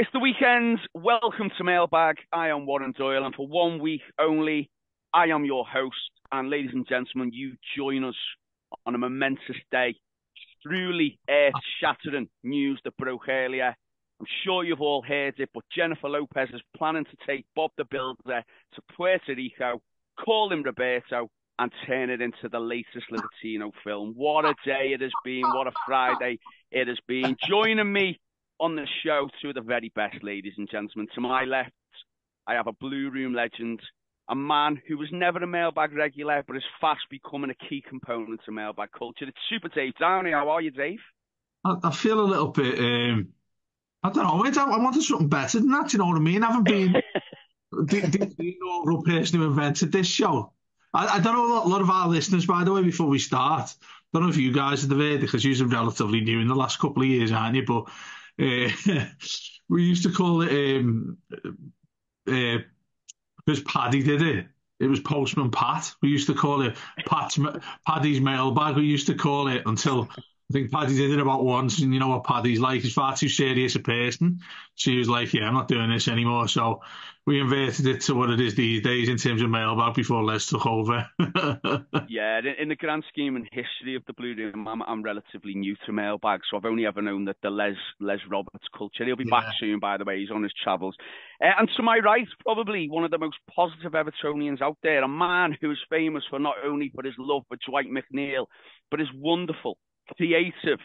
It's the weekend. Welcome to Mailbag. I am Warren Doyle, and for 1 week only, I am your host. And ladies and gentlemen, you join us on a momentous day. Truly earth-shattering news that broke earlier. I'm sure you've all heard it, but Jennifer Lopez is planning to take Bob the Builder to Puerto Rico, call him Roberto, and turn it into the latest Latino film. What a day it has been. What a Friday it has been. Joining me on the show, two of the very best, ladies and gentlemen. To my left, I have a Blue Room legend, a man who was never a Mailbag regular, but is fast becoming a key component of Mailbag culture. It's Super Dave Downey. How are you, Dave? I feel a little bit, I don't know, I wanted something better than that, you know what I mean? I haven't been the inaugural person who invented this show. I don't know a lot of our listeners, by the way, before we start. Don't know if you guys have heard, because you're relatively new in the last couple of years, aren't you? But we used to call it, because Paddy did it. It was Postman Pat. We used to call it Paddy's mailbag. We used to call it until I think Paddy did it about once. And you know what Paddy's like? He's far too serious a person. So he was like, yeah, I'm not doing this anymore. So we inverted it to what it is these days in terms of mailbag before Les took over. Yeah, in the grand scheme and history of the Blue Room, I'm relatively new to Mailbag, so I've only ever known that the Les Roberts culture. He'll be back soon, by the way. He's on his travels. And to my right, probably one of the most positive Evertonians out there, a man who is famous for not only for his love for Dwight McNeil, but his wonderful, creative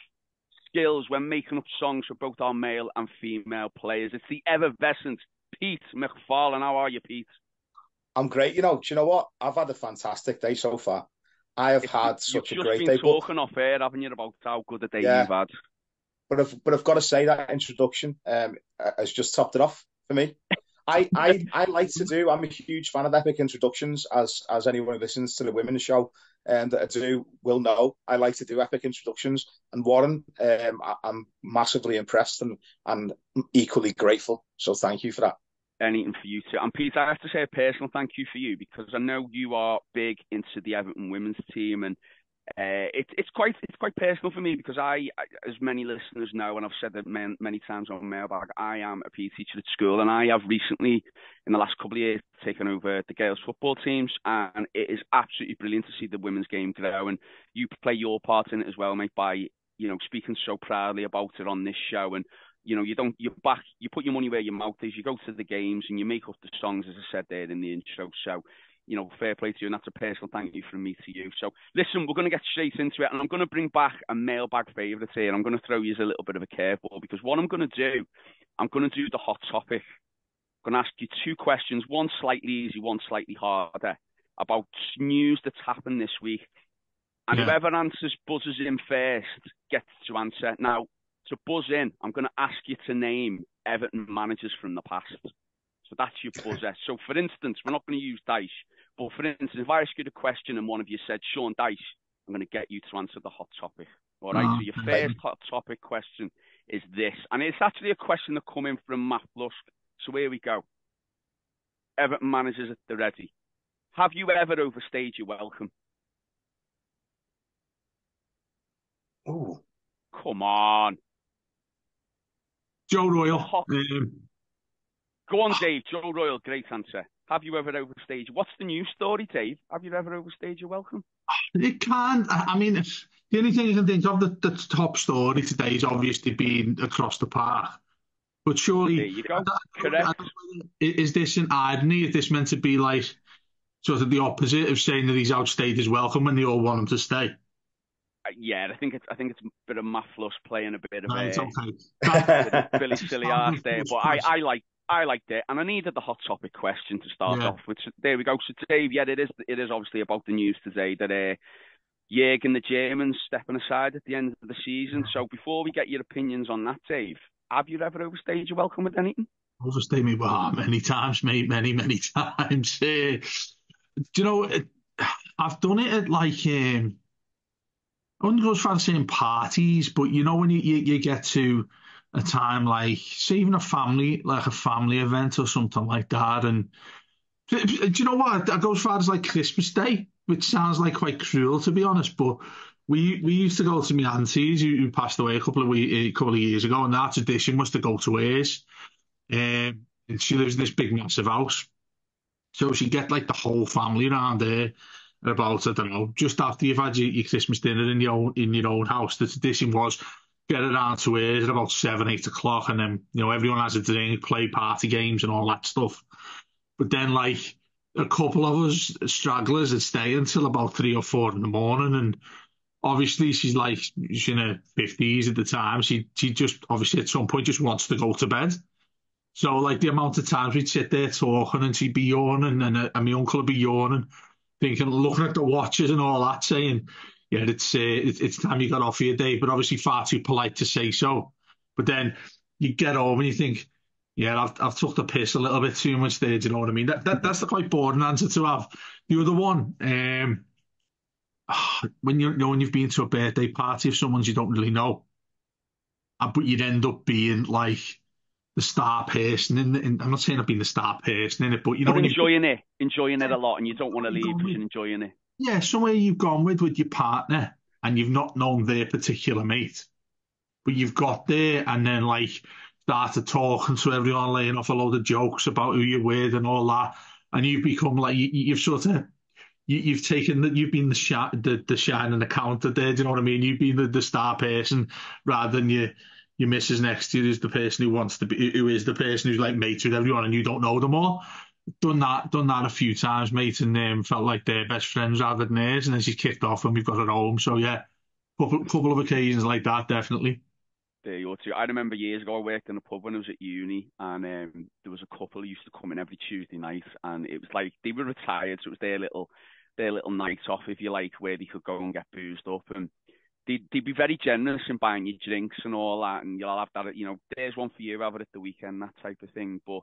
skills when making up songs for both our male and female players. It's the effervescent Pete McFarlane. How are you, Pete? I'm great. Do you know what? I've had a fantastic day so far. I have had such a great day. You've just been talking off air, haven't you, about how good a day you've had? But I've got to say that introduction has just topped it off for me. I like to do. I'm a huge fan of epic introductions, as anyone who listens to the women's show that I do will know. I like to do epic introductions, and Warren, I'm massively impressed and equally grateful. So thank you for that. Anything for you too. And Peter, I have to say a personal thank you for you, because I know you are big into the Everton women's team, and it's quite personal for me, because I, as many listeners know, and I've said that many times on Mailbag, I am a PE teacher at school, and I have recently, in the last couple of years, taken over the girls' football teams, and it is absolutely brilliant to see the women's game grow, and you play your part in it as well, mate, by speaking so proudly about it on this show. And you put your money where your mouth is. You go to the games and you make up the songs, as I said there in the intro. So, fair play to you, and that's a personal thank you from me to you. So, listen, we're going to get straight into it, and I'm going to bring back a Mailbag favourite here. I'm going to throw you a little bit of a curveball, because what I'm going to do, I'm going to do the hot topic. I'm going to ask you two questions, one slightly easy, one slightly harder, about news that's happened this week. And whoever buzzes in first gets to answer. Now, to buzz in, I'm going to ask you to name Everton managers from the past. So that's your buzzer. So, for instance, we're not going to use Dyche, but for instance, if I ask you the question and one of you said Sean Dyche, I'm going to get you to answer the hot topic. All right, so your first hot topic question is this. And it's actually a question that come in from Matt Lusk. So here we go. Everton managers at the ready. Have you ever overstayed your welcome? Ooh. Come on. Joe Royle. Go on, Dave. Joe Royle, great answer. Have you ever overstayed? What's the news story, Dave? Have you ever overstayed your welcome? It can't. I mean, the only thing I can think of, the top story today is obviously being across the park. But surely, there you go. Correct. Is this an irony? Is this meant to be like sort of the opposite of saying that he's outstayed his welcome when they all want him to stay? Yeah, I think it's a bit of Mafflus playing a bit of Billy silly arse there, but I liked it, and I needed the hot topic question to start off with. So there we go. So Dave, it is obviously about the news today that Jürgen the German's stepping aside at the end of the season. So before we get your opinions on that, Dave, have you ever overstayed your welcome with anything? Overstayed me many times, mate, many times. Do you know? I've done it at I wouldn't go as far as saying parties, but when you get to a time like, say, even a family event or something like that, and do you know what? I go as far as like Christmas Day, which sounds like quite cruel, to be honest, but we used to go to my auntie's who passed away a couple of years ago, and our tradition was to go to hers. And she lives in this big massive house. So she get like the whole family around there about, I don't know, just after you've had your Christmas dinner in your own house. The tradition was get around to hers at about 7, 8 o'clock, and then everyone has a drink, play party games and all that stuff. But then like a couple of us stragglers would stay until about 3 or 4 in the morning, and obviously she's in her 50s at the time. She just obviously at some point just wants to go to bed. So like the amount of times we'd sit there talking and she'd be yawning and my uncle would be yawning, thinking, looking at the watches and all that, saying, yeah, it's time you got off for your day, but obviously far too polite to say so. But then you get home and you think, yeah, I've took the piss a little bit too much there. Do you know what I mean? That's the quite boring answer to have. The other one, when when you've been to a birthday party of someone you don't really know, but you'd end up being like the star person I'm not saying I've been the star person in it, but when enjoying it a lot, and you don't want to leave because you're enjoying it. Yeah, somewhere you've gone with your partner, and you've not known their particular mate, but you've got there, and then like started talking to everyone, laying off a load of jokes about who you're with and all that, and you've become like you've sort of you've taken that you've been the shining accountant there. Do you know what I mean? You've been the star person rather than your missus next to you who's the person who is the person who's like mates with everyone and you don't know them all. Done that a few times, mate, and felt like they're best friends rather than theirs, and then she's kicked off when we've got her home. So yeah, couple of occasions like that, definitely. There you go too. I remember years ago I worked in a pub when I was at uni, and there was a couple who used to come in every Tuesday night, and it was like they were retired, so it was their little night off, if you like, where they could go and get boozed up, and they'd be very generous in buying you drinks and all that, and you'll have that, there's one for you, have it at the weekend, that type of thing. But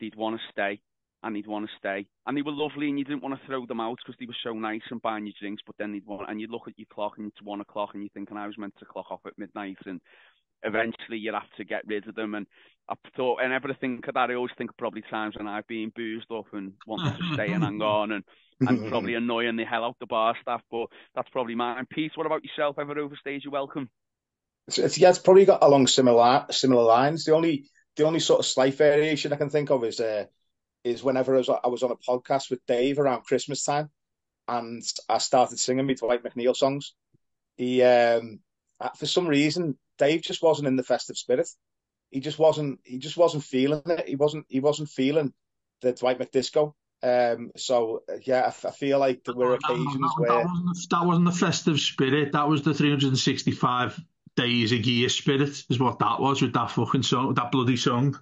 they'd want to stay, and they'd want to stay, and they were lovely, and you didn't want to throw them out because they were so nice and buying you drinks. But then and you'd look at your clock, and it's 1 o'clock, and you're thinking, I was meant to clock off at midnight, and eventually you'd have to get rid of them. And I thought, whenever I think of that, I always think of probably times when I've been boozed up and wanted to stay and hang on, and probably annoying the hell out the bar staff. But that's probably mine. Pete, what about yourself? Ever overstayed your welcome? It's probably got along similar lines. The only sort of slight variation I can think of is whenever I was on a podcast with Dave around Christmas time, and I started singing me Dwight McNeil songs. He for some reason Dave just wasn't in the festive spirit. He just wasn't feeling it. He wasn't feeling the Dwight McDisco. So yeah, I feel like there were occasions where that wasn't the festive spirit. That was the 365 days a year spirit, is what that was with that fucking song, that bloody song.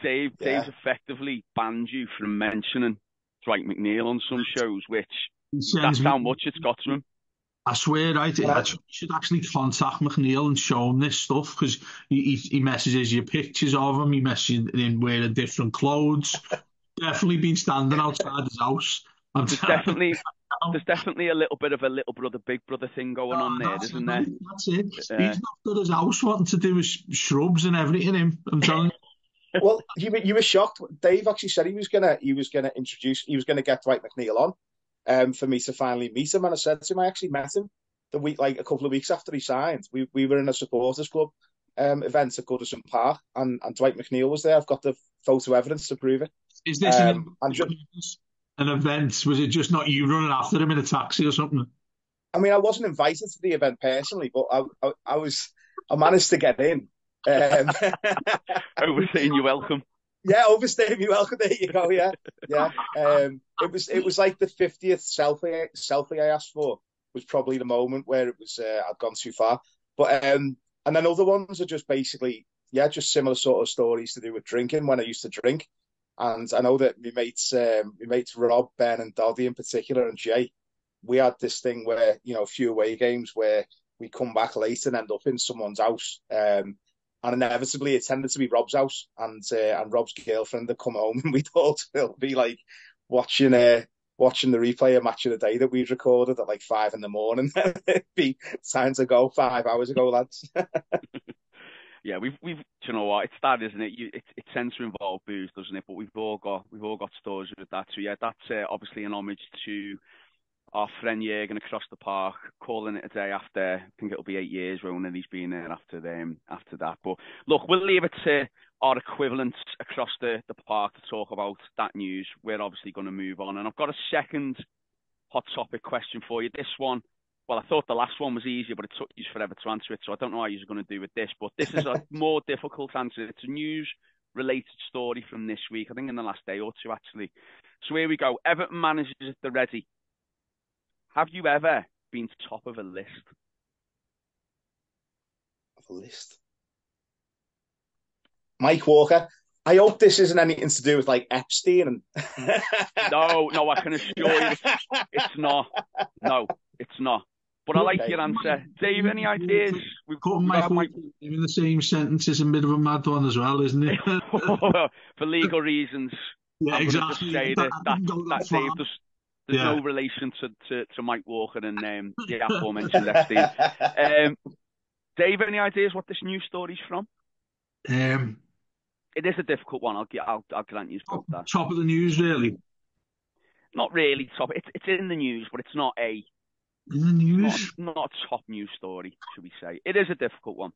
Dave's effectively banned you from mentioning Dwight McNeil on some shows, which that's how much it's got to him. I swear, I should actually contact McNeil and show him this stuff, because he messages you pictures of him. He messages him wearing different clothes. Definitely been standing outside his house. There's definitely a little bit of a little brother, big brother thing going on there, isn't there? That's it. He's not at his house wanting to do his shrubs and everything. I'm telling you. Well, you were shocked. Dave actually said he was gonna get Dwight McNeil on, for me to finally meet him. And I said to him, I actually met him a couple of weeks after he signed. We were in a supporters club event at Goodison Park, and Dwight McNeil was there. I've got the photo evidence to prove it. Is this an event? Was it just not you running after him in a taxi or something? I mean, I wasn't invited to the event personally, but I managed to get in. Overstaying your welcome. Yeah, overstaying your welcome. There you go. Yeah. It was like the 50th selfie I asked for was probably the moment where it was I'd gone too far. But and then other ones are just basically just similar sort of stories to do with drinking when I used to drink. And I know that my mates Rob, Ben, and Doddy in particular, and Jay, we had this thing where a few away games where we come back late and end up in someone's house. And inevitably it tended to be Rob's house, and Rob's girlfriend would come home, and we'd all still be like watching the replay of Match of the Day that we'd recorded at like 5 a.m. It'd be time to go, 5 hours ago, lads. Yeah, we've you know what, it's that, isn't it? It tends to involve booze, doesn't it? But we've all got stories with that. So yeah, that's obviously an homage to our friend Jürgen across the park, calling it a day after, I think it'll be 8 years, won't it? He's been there after that. But look, we'll leave it to our equivalents across the park to talk about that news, we're obviously going to move on. And I've got a second hot topic question for you. This one, well, I thought the last one was easier, but it took you forever to answer it, so I don't know how you're going to do with this. But this is a more difficult answer. It's a news-related story from this week, I think in the last day or two, actually. So here we go. Everton managers at the ready. Have you ever been top of a list? Of a list? Mike Walker. I hope this isn't anything to do with like Epstein and. No, I can assure you, it's not. No, it's not. But I like your answer, Dave. Any ideas? We've got Mike in the same sentence is a bit of a mad one as well, isn't it? For legal reasons. Yeah, I'm exactly. Just say that Dave there's no relation to Mike Walker and the aforementioned Epstein. Dave, any ideas what this news story's from? It is a difficult one. I'll grant you both that. Top of the news, really? Not really top. It's in the news, but it's not in the news. Not a top news story, should we say? It is a difficult one.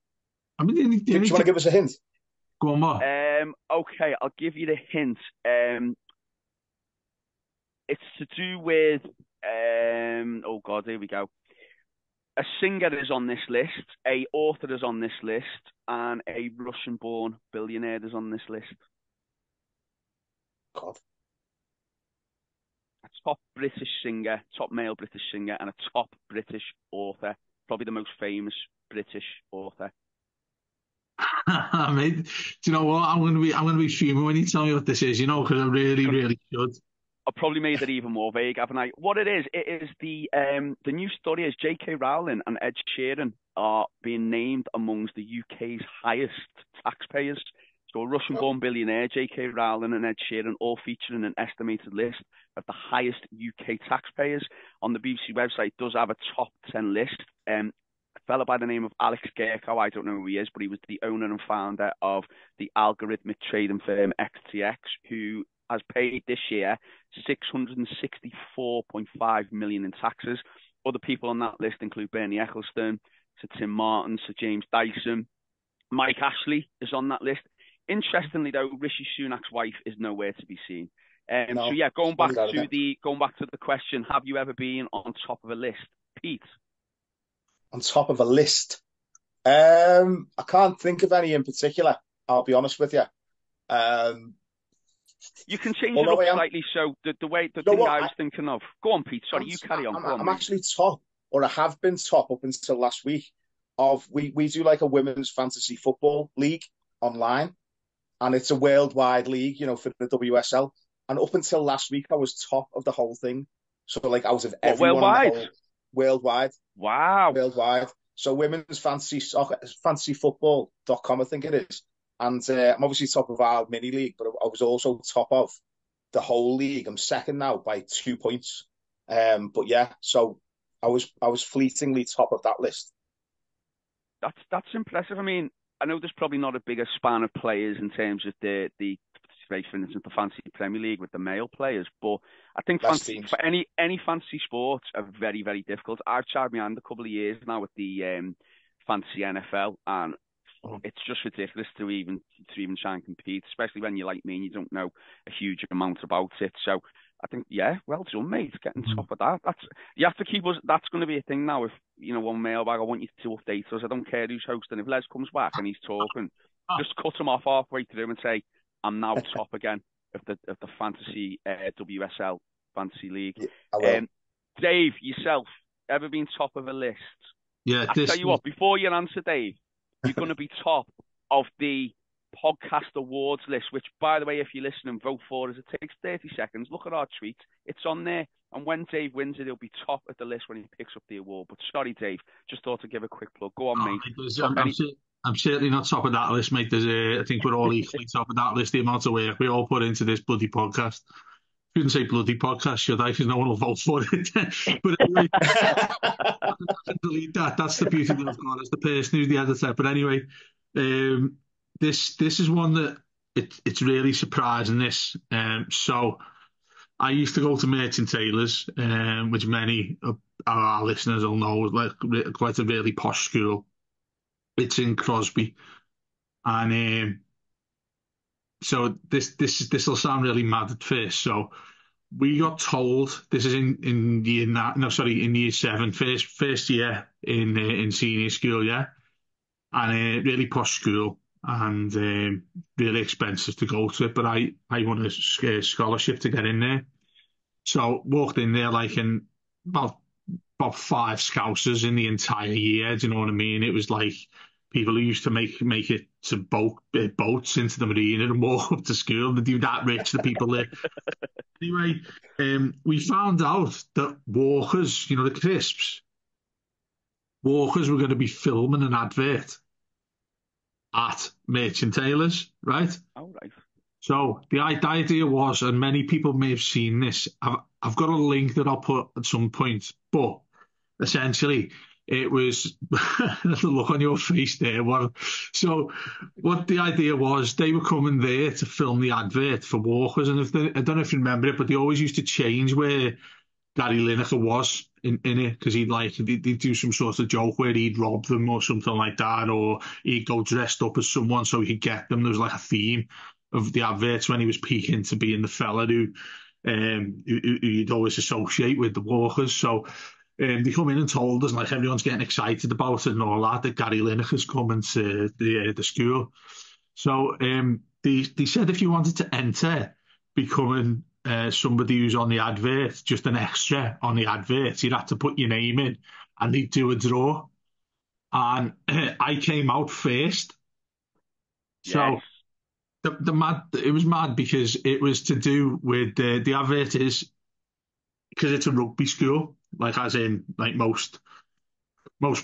I mean, do you want to give us a hint? Go on, Mark. Okay, I'll give you the hint. It's to do with. Oh God, here we go. A singer is on this list, a author is on this list, and a Russian-born billionaire is on this list. God. A top British singer, top male British singer, and a top British author. Probably the most famous British author. Mate, do you know what? I'm gonna be fuming when you tell me what this is. You know, because I really should. I've probably made it even more vague, haven't I? What it is the news story is J.K. Rowling and Ed Sheeran are being named amongst the UK's highest taxpayers. So a Russian-born billionaire, J.K. Rowling and Ed Sheeran, all featuring an estimated list of the highest UK taxpayers. On the BBC website, it does have a top 10 list. A fellow by the name of Alex Gerko, I don't know who he is, but he was the owner and founder of the algorithmic trading firm XTX, who has paid this year $664.5 million in taxes. Other people on that list include Bernie Ecclestone, Sir Tim Martin, Sir James Dyson. Mike Ashley is on that list. Interestingly, though, Rishi Sunak's wife is nowhere to be seen. No, so yeah, going back to the question, have you ever been on top of a list, Pete? On top of a list, I can't think of any in particular. I'll be honest with you. You can change it up slightly. So the thing I was thinking of. Go on, Pete. Sorry, you carry on. I'm actually top, or I have been top up until last week. We do like a women's fantasy football league online, and it's a worldwide league, you know, for the WSL. And up until last week, I was top of the whole thing. So like out of everyone worldwide. Wow. Worldwide. So women's fantasy football.com, I think it is. And I'm obviously top of our mini league, but I was also top of the whole league. I'm second now by 2 points. But yeah, so I was fleetingly top of that list. That's impressive. I mean, I know there's probably not a bigger span of players in terms of the for instance, the fantasy Premier League with the male players, but I think fantasy, for any fantasy sports are very, very difficult. I've tried my hand a couple of years now with the fantasy NFL, and it's just ridiculous to even try and compete, especially when you're like me and you don't know a huge amount about it. So I think, yeah, well done, mate, getting top of that. You have to keep us. That's going to be a thing now. If you know one mailbag, I want you to update us. I don't care who's hosting. If Les comes back and he's talking, just cut him off halfway through and say, "I'm now top again of the fantasy WSL fantasy league." Dave, yourself, ever been top of a list? Yeah. I tell you what, before you answer, Dave, you're going to be top of the podcast awards list, which, by the way, if you're listening, vote for us. It takes 30 seconds. Look at our tweet. It's on there. And when Dave wins it, he'll be top of the list when he picks up the award. But sorry, Dave, just thought to give a quick plug. Go on, mate. I'm certainly not top of that list, mate. I think we're all equally top of that list. The amount of work we all put into this bloody podcast. Shouldn't say bloody podcast, should I? Because no one will vote for it. But anyway, delete that. That's the beauty that I've got as the person who's the editor. But anyway, this is one that it's really surprising. This so I used to go to Merchant Taylors, which many of our listeners will know is like quite a really posh school. It's in Crosby, and So this will sound really mad at first. So we got told this is in in year seven, first year in senior school, yeah, and really posh school and really expensive to go to it. But I won a scholarship to get in there. So walked in there like in about five scousers in the entire year. Do you know what I mean? It was like people who used to make it to boats into the marina and walk up to school. They do that rich, the people there. Anyway, we found out that Walkers, you know, the crisps, Walkers were going to be filming an advert at Merchant Taylors, right? Oh, right. So the idea was, and many people may have seen this. I've got a link that I'll put at some point, but essentially it was the look on your face there. So what the idea was, they were coming there to film the advert for Walkers, and I don't know if you remember it, but they always used to change where Gary Lineker was in it, because he'd do some sort of joke where he'd rob them or something like that, or he'd go dressed up as someone so he could get them. There was like a theme of the adverts when he was peaking to being the fella who you'd always associate with the Walkers. So they come in and told us, like, everyone's getting excited about it and all that Gary Lineker's coming to the school. So they said if you wanted to enter becoming somebody who's on the advert, just an extra on the advert, you'd have to put your name in and they'd do a draw. And I came out first. So Yes. it was mad because it was to do with the advert is because it's a rugby school, like as in like most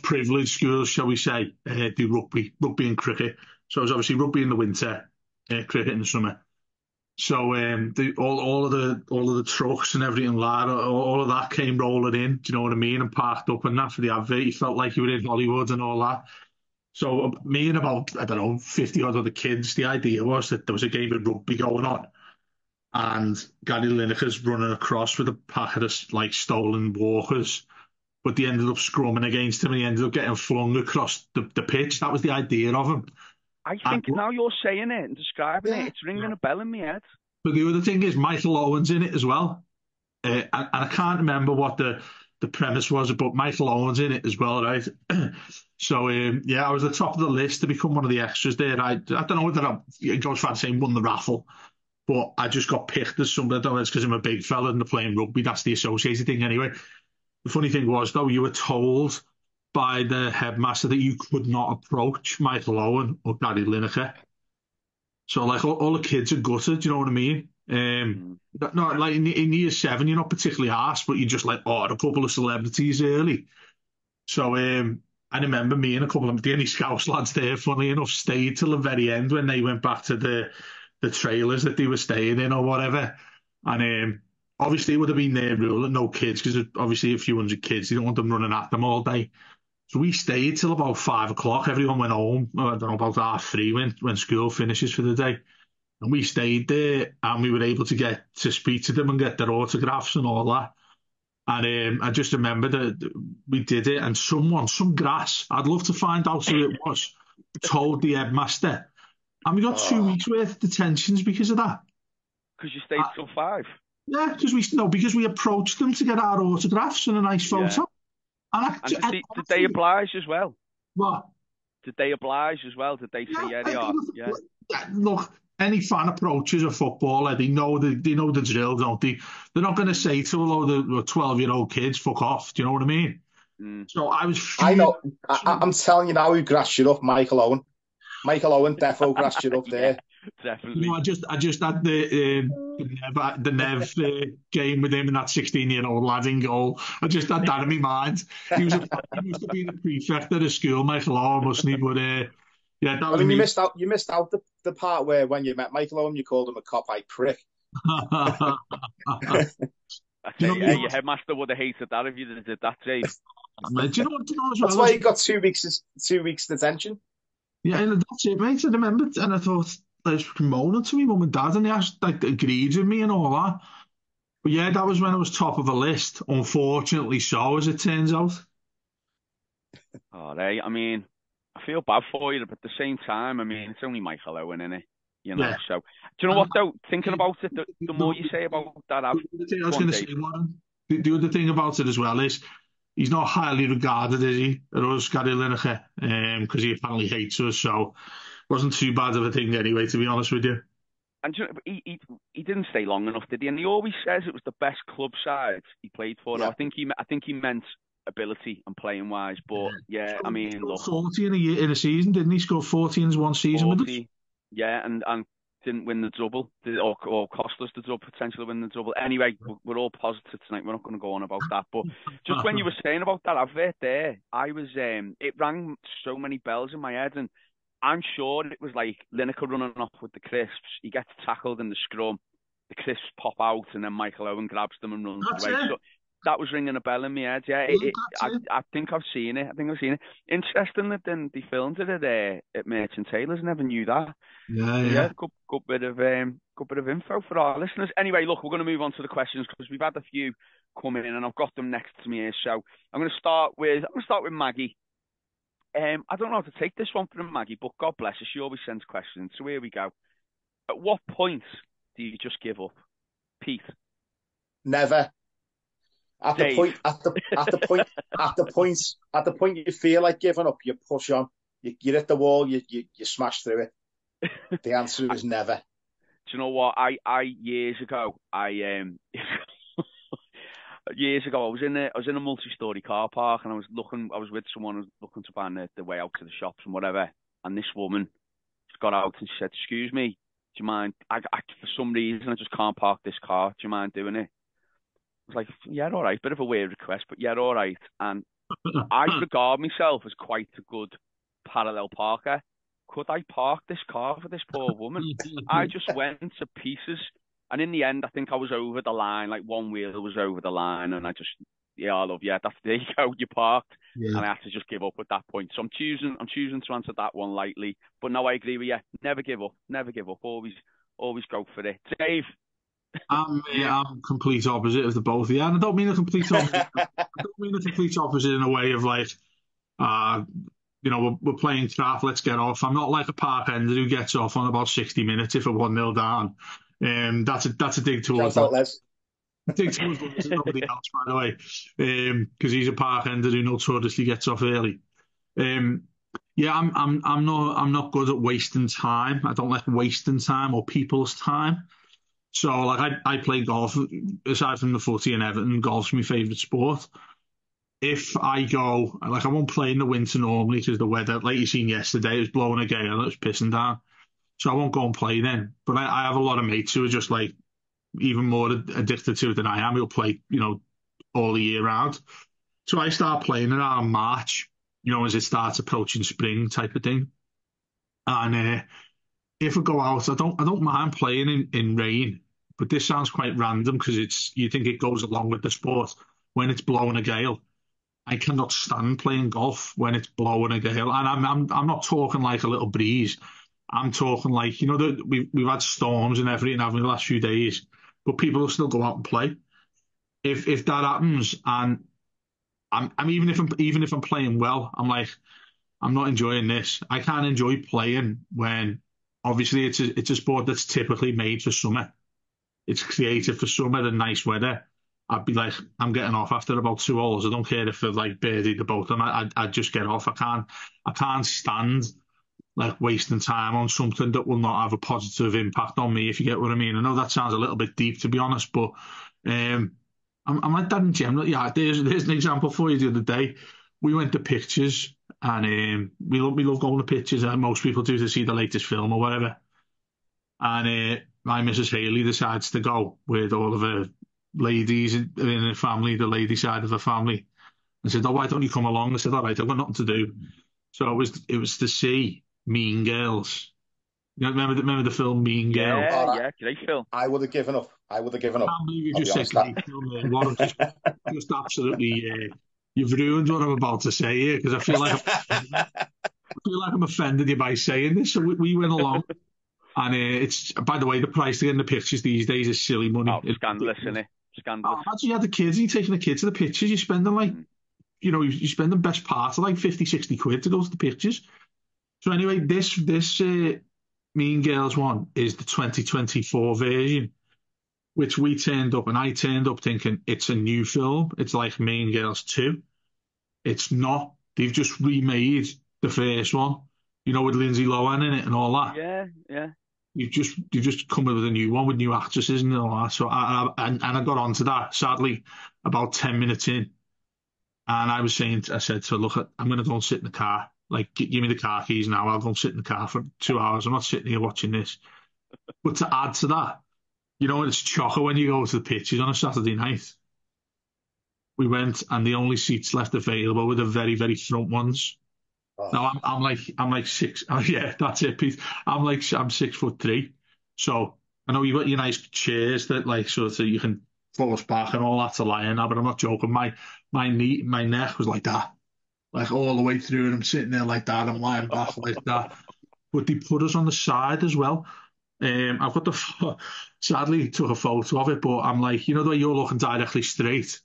privileged schools, shall we say, do rugby and cricket. So it was obviously rugby in the winter, cricket in the summer. So all of the trucks and everything like that, all of that came rolling in. Do you know what I mean? And parked up and that for the advert. You felt like you were in Hollywood and all that. So me and about, I don't know, 50 odd other kids, the idea was that there was a game of rugby going on and Gary Lineker's running across with a packet of like stolen Walkers, but they ended up scrumming against him and he ended up getting flung across the pitch. That was the idea of him. I think now you're saying it and describing it, it's ringing a bell in my head. But the other thing is Michael Owen's in it as well. And I can't remember what the premise was, but Michael Owen's in it as well, right? So, I was at the top of the list to become one of the extras there. I don't know whether it goes for saying won the raffle, but I just got picked as somebody. I don't know, it's because I'm a big fella and they're playing rugby. That's the associated thing anyway. The funny thing was, though, you were told by the headmaster that you could not approach Michael Owen or Gary Lineker. So, like, all the kids are gutted, you know what I mean? No, like in year seven, you're not particularly arsed, but you're just like, a couple of celebrities early. So, I remember me and a couple of the only Scouse lads there, funny enough, stayed till the very end when they went back to the trailers that they were staying in or whatever. And obviously it would have been their rule that no kids, because obviously a few hundred kids, you don't want them running at them all day. So we stayed till about 5 o'clock. Everyone went home, I don't know, about 3:30 when school finishes for the day. And we stayed there and we were able to get to speak to them and get their autographs and all that. And I just remember that we did it and some grass, I'd love to find out who it was, told the headmaster. And we got 2 weeks worth of detentions because of that. Because you stayed till 5? Yeah, because we approached them to get our autographs and a nice photo. And did they oblige as well? What? Did they oblige as well? Did they say, they are? Yeah. Look, any fan approaches a footballer, they know the drill, don't they? They're not going to say to a load of 12-year-old kids, fuck off. Do you know what I mean? So I know. I'm telling you now who grassed you up, Michael Owen. Michael Owen defo grassed you up there. Definitely. I just had the Nev game with him and that 16-year-old lad in goal. I just had that in my mind. He must have been the prefect at a school, Michael Owen, mustn't he? But that was you missed out. You missed out the part where when you met Michael Owen, you called him a cop-eye prick. Your headmaster would have hated that if you did that, Jay. Do you know that's why he got 2 weeks detention. Yeah, and that's it, mate. I remember, and I thought I was moaning to me mum and dad, and they agreed with me and all that. But that was when I was top of the list. Unfortunately, so as it turns out. I mean, I feel bad for you, but at the same time, I mean, it's only Michael Owen, isn't it? you know. Yeah. So, do you know what though? Thinking about it, the more you say about that, I was going to say, Lauren, the other thing about it as well is he's not highly regarded, is he? Us, Gary Lineker, because he apparently hates us. So wasn't too bad of a thing anyway, to be honest with you. And he didn't stay long enough, did he? And he always says it was the best club side he played for. Yeah. Now, I think he meant ability and playing wise, but yeah, I mean, look, 40 in a season, didn't he? Score 40 in one season 40, with us. Yeah, and didn't win the double, or cost us the double, potentially win the double. Anyway, we're all positive tonight. We're not going to go on about that. But just when you were saying about that advert there, I was it rang so many bells in my head, and I'm sure it was like Lineker running off with the crisps. He gets tackled in the scrum, the crisps pop out, and then Michael Owen grabs them and runs away. So that was ringing a bell in my head. Yeah, I think I've seen it. Interesting that then they filmed it at Merchant Taylor's. Never knew that. Yeah. Good bit of info for our listeners. Anyway, look, we're going to move on to the questions because we've had a few come in, and I've got them next to me here. So I'm going to start with Maggie. I don't know how to take this one from Maggie, but God bless her, she always sends questions. So here we go. At what point do you just give up, Pete? Never. At the point you feel like giving up, you push on. You hit the wall, you smash through it. The answer is never. Do you know what? Years ago, years ago, I was in a multi-story car park, and I was with someone who was looking to find the way out to the shops and whatever. And this woman got out and she said, "Excuse me, do you mind? I for some reason I just can't park this car. Do you mind doing it?" I was like, "Yeah, all right." Bit of a weird request, but yeah, all right. And I regard myself as quite a good parallel parker. Could I park this car for this poor woman? I just went to pieces. And in the end, I think I was over the line. Like one wheel was over the line, and I just, I love you. There you go. You parked, and I had to just give up at that point. So I'm choosing to answer that one lightly. But no, I agree with you. Never give up. Never give up. Always go for it. Dave. I'm complete opposite of the both of you. And I don't mean a complete opposite. In a way of like, we're playing crap. Let's get off. I'm not like a park ender who gets off on about 60 minutes if we're 1-0 down. That's a dig towards Les. Dig towards nobody else, by the way, because he's a park ender who notoriously gets off early. I'm not good at wasting time. I don't like wasting time or people's time. So like I play golf. Aside from the footy and Everton, golf's my favourite sport. If I go, like I won't play in the winter normally because the weather, like you seen yesterday, it was blowing a gale, it was pissing down. So I won't go and play then. But I have a lot of mates who are just like even more addicted to it than I am. Who'll play, all the year round. So I start playing around March, as it starts approaching spring type of thing. And if I go out, I don't mind playing in rain. But this sounds quite random because you think it goes along with the sport. When it's blowing a gale, I cannot stand playing golf when it's blowing a gale. And I'm not talking like a little breeze. I'm talking like, we've had storms and everything in the last few days, but people will still go out and play. If that happens, and I'm even if I'm playing well, I'm like, I'm not enjoying this. I can't enjoy playing when obviously it's a sport that's typically made for summer. It's created for summer and nice weather. I'd be like, I'm getting off after about 2 holes. I don't care if I've like birdied the both of them. I'd just get off. I can't stand like wasting time on something that will not have a positive impact on me, if you get what I mean. I know that sounds a little bit deep, to be honest, but I'm like that in general. Yeah, there's an example for you the other day. We went to pictures, and we love going to pictures, and most people do, to see the latest film or whatever. And my Mrs. Haley decides to go with all of her ladies in her family, the lady side of her family. I said, "Oh, why don't you come along?" I said, "All right, I've got nothing to do." So it was to see Mean Girls. Remember the film Mean Girls? Yeah, great film. I would have given up. I can't believe you just said great film. What just absolutely, you've ruined what I'm about to say here, because I feel like I'm offended you by saying this. So we went along, and it's, by the way, the price to get in the pictures these days is silly money. Oh, it's scandalous, isn't it? Scandalous. Imagine you had the kids, and you're taking the kids to the pictures. You're spending like, you spend the best part of like 50, 60 quid to go to the pictures. So anyway, this Mean Girls one is the 2024 version, which we turned up, and I turned up thinking it's a new film. It's like Mean Girls 2. It's not. They've just remade the first one, with Lindsay Lohan in it and all that. Yeah, yeah. You've just come up with a new one with new actresses and all that. So I got onto that sadly about 10 minutes in, and I said, so look, I'm going to go and sit in the car. Like, give me the car keys now. I'll go and sit in the car for 2 hours. I'm not sitting here watching this. But to add to that, it's chocker when you go to the pitches on a Saturday night. We went, and the only seats left available were the very, very front ones. Oh. Now I'm like six. Oh yeah, that's it, Pete. I'm 6'3", so I know you've got your nice chairs that so that you can force back and all that to lie in. But I'm not joking. My neck was like that, like all the way through, and I'm sitting there like that. I'm lying back like that. But they put us on the side as well. I've got sadly took a photo of it, but I'm like, the way you're looking directly straight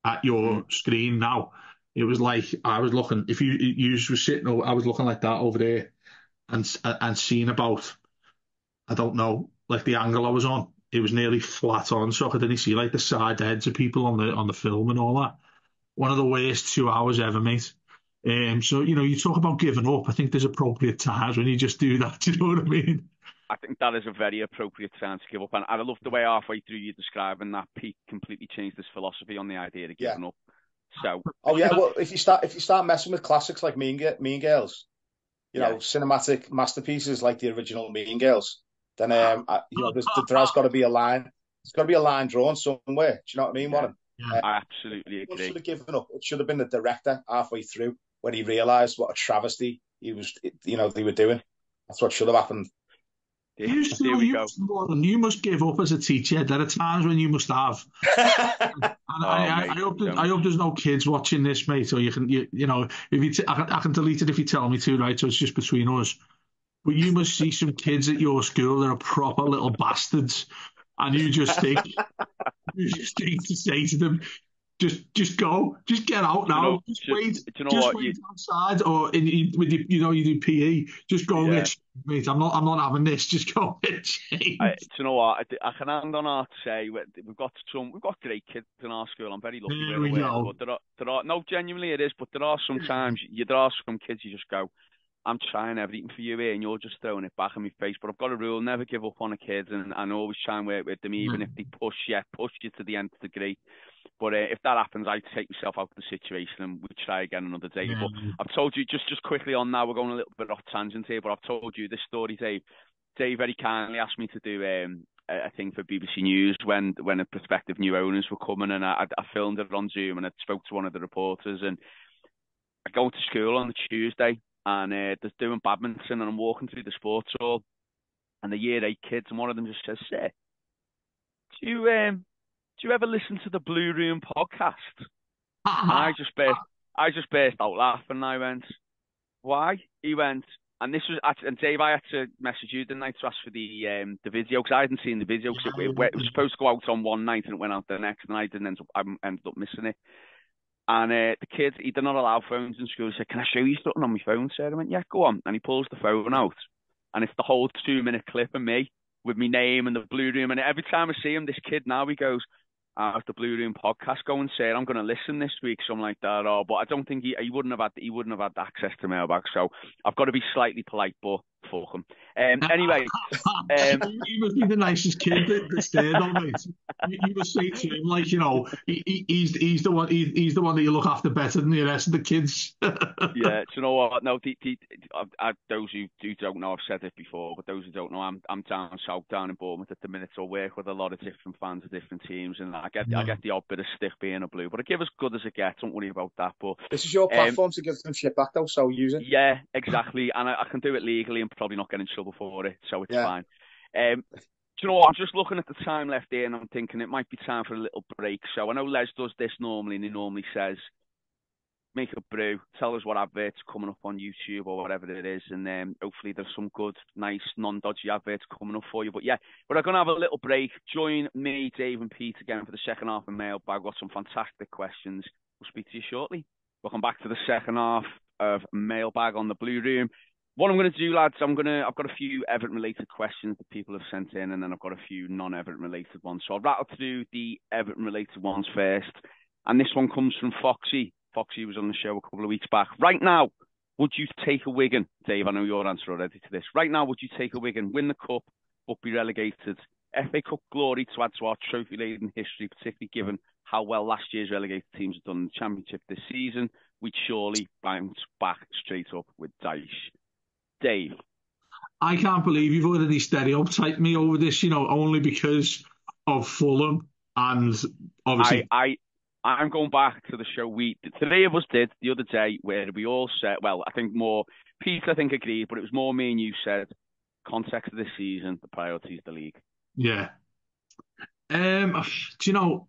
at your screen now. It was like I was looking. If you were sitting, I was looking like that over there, and seeing about, I don't know, like the angle I was on. It was nearly flat on, so I could only see like the side heads of people on the film and all that. One of the worst 2 hours ever, mate. So you talk about giving up. I think there's appropriate times when you just do that. Do you know what I mean? I think that is a very appropriate time to give up. And I love the way halfway through you describing that Pete completely changed his philosophy on the idea of giving up. So, well, if you start messing with classics like Mean Girls, cinematic masterpieces like the original Mean Girls, then there has got to be a line. There's got to be a line drawn somewhere. Do you know what I mean, Warren? Yeah, I absolutely agree. Should have given up. It should have been the director halfway through when he realised what a travesty they were doing. That's what should have happened. You must give up as a teacher. There are times when you must have. I hope there's no kids watching this, mate. Or I can delete it if you tell me to, right? So it's just between us. But you must see some kids at your school that are proper little bastards, and you just think to say to them, just go, just get out now. Wait outside, or with you do PE. Just go, Rich, mate. I'm not having this. Just go, Rich. Do you know what? I can hand on heart to say we've got great kids in our school. I'm very lucky. There we go. But there are no, genuinely it is. But there are sometimes there are some kids you just go, I'm trying everything for you here, and you're just throwing it back in my face. But I've got a rule: never give up on a kid, and always try and work with them, even if they push you to the nth degree. But if that happens, I take myself out of the situation and we try again another day. But I've told you, just quickly on now, we're going a little bit off tangent here, but I've told you this story, Dave. Dave very kindly asked me to do a thing for BBC News when the prospective new owners were coming, and I filmed it on Zoom, and I spoke to one of the reporters, and I go to school on the Tuesday, and they're doing badminton, and I'm walking through the sports hall, and the year 8 kids, and one of them just says, "Sir, do you ever listen to the Blue Room podcast?" And I just burst out laughing, and I went, "Why?" He went, and this was, and Dave, I had to message you, didn't I, to ask for the video, because I hadn't seen the video, because it was supposed to go out on one night, and it went out the next, and I ended up missing it. And the kid, he did not allow phones in school. He said, "Can I show you something on my phone, sir?" I went, "Yeah, go on." And he pulls the phone out, and it's the whole 2-minute clip of me with my name and the Blue Room. And every time I see him, this kid now, he goes, "How's the Blue Room podcast going, sir? I'm going to listen this week," something like that. But I don't think he wouldn't have had access to mailbag. So I've got to be slightly polite, but fuck him. Anyway, he must be the nicest kid that's there, though, mate. You must say to him, like, he's the one that you look after better than the rest of the kids. Yeah, do you know what? No, those who don't know, I've said it before, but those who don't know, I'm down south, down in Bournemouth at the minute. So I work with a lot of different fans of different teams, and I get the odd bit of stick being a Blue, but I give as good as it gets. Don't worry about that. But this is your platform to give them shit back, though, so use it. Yeah, exactly, and I can do it legally and probably not get in trouble for it, so it's fine. Do you know what? I'm just looking at the time left here, and I'm thinking it might be time for a little break. So I know Les does this normally, and he normally says, "Make a brew, tell us what adverts are coming up on YouTube or whatever it is, and hopefully there's some good, nice, non-dodgy adverts coming up for you." But yeah, we're going to have a little break. Join me, Dave, and Pete again for the second half of Mailbag. We've got some fantastic questions. We'll speak to you shortly. Welcome back to the second half of Mailbag on the Blue Room. What I'm going to do, lads, I've got a few Everton-related questions that people have sent in, and then I've got a few non-Everton-related ones. So I'll rattle through the Everton-related ones first. And this one comes from Foxy. Foxy was on the show a couple of weeks back. Right now, would you take a Wigan? Dave, I know your answer already to this. Right now, would you take a Wigan, win the cup, but be relegated? FA Cup glory to add to our trophy-laden history, particularly given how well last year's relegated teams have done in the Championship this season. We'd surely bounce back straight up with Dyche. Dave. I can't believe you've already stereotyped me over this, only because of Fulham and obviously. I'm going back to the show the three of us did the other day where we all said, well, I think more, Pete, I think agreed, but it was more me and you said, context of this season, the priority is the league. Yeah. Do you know,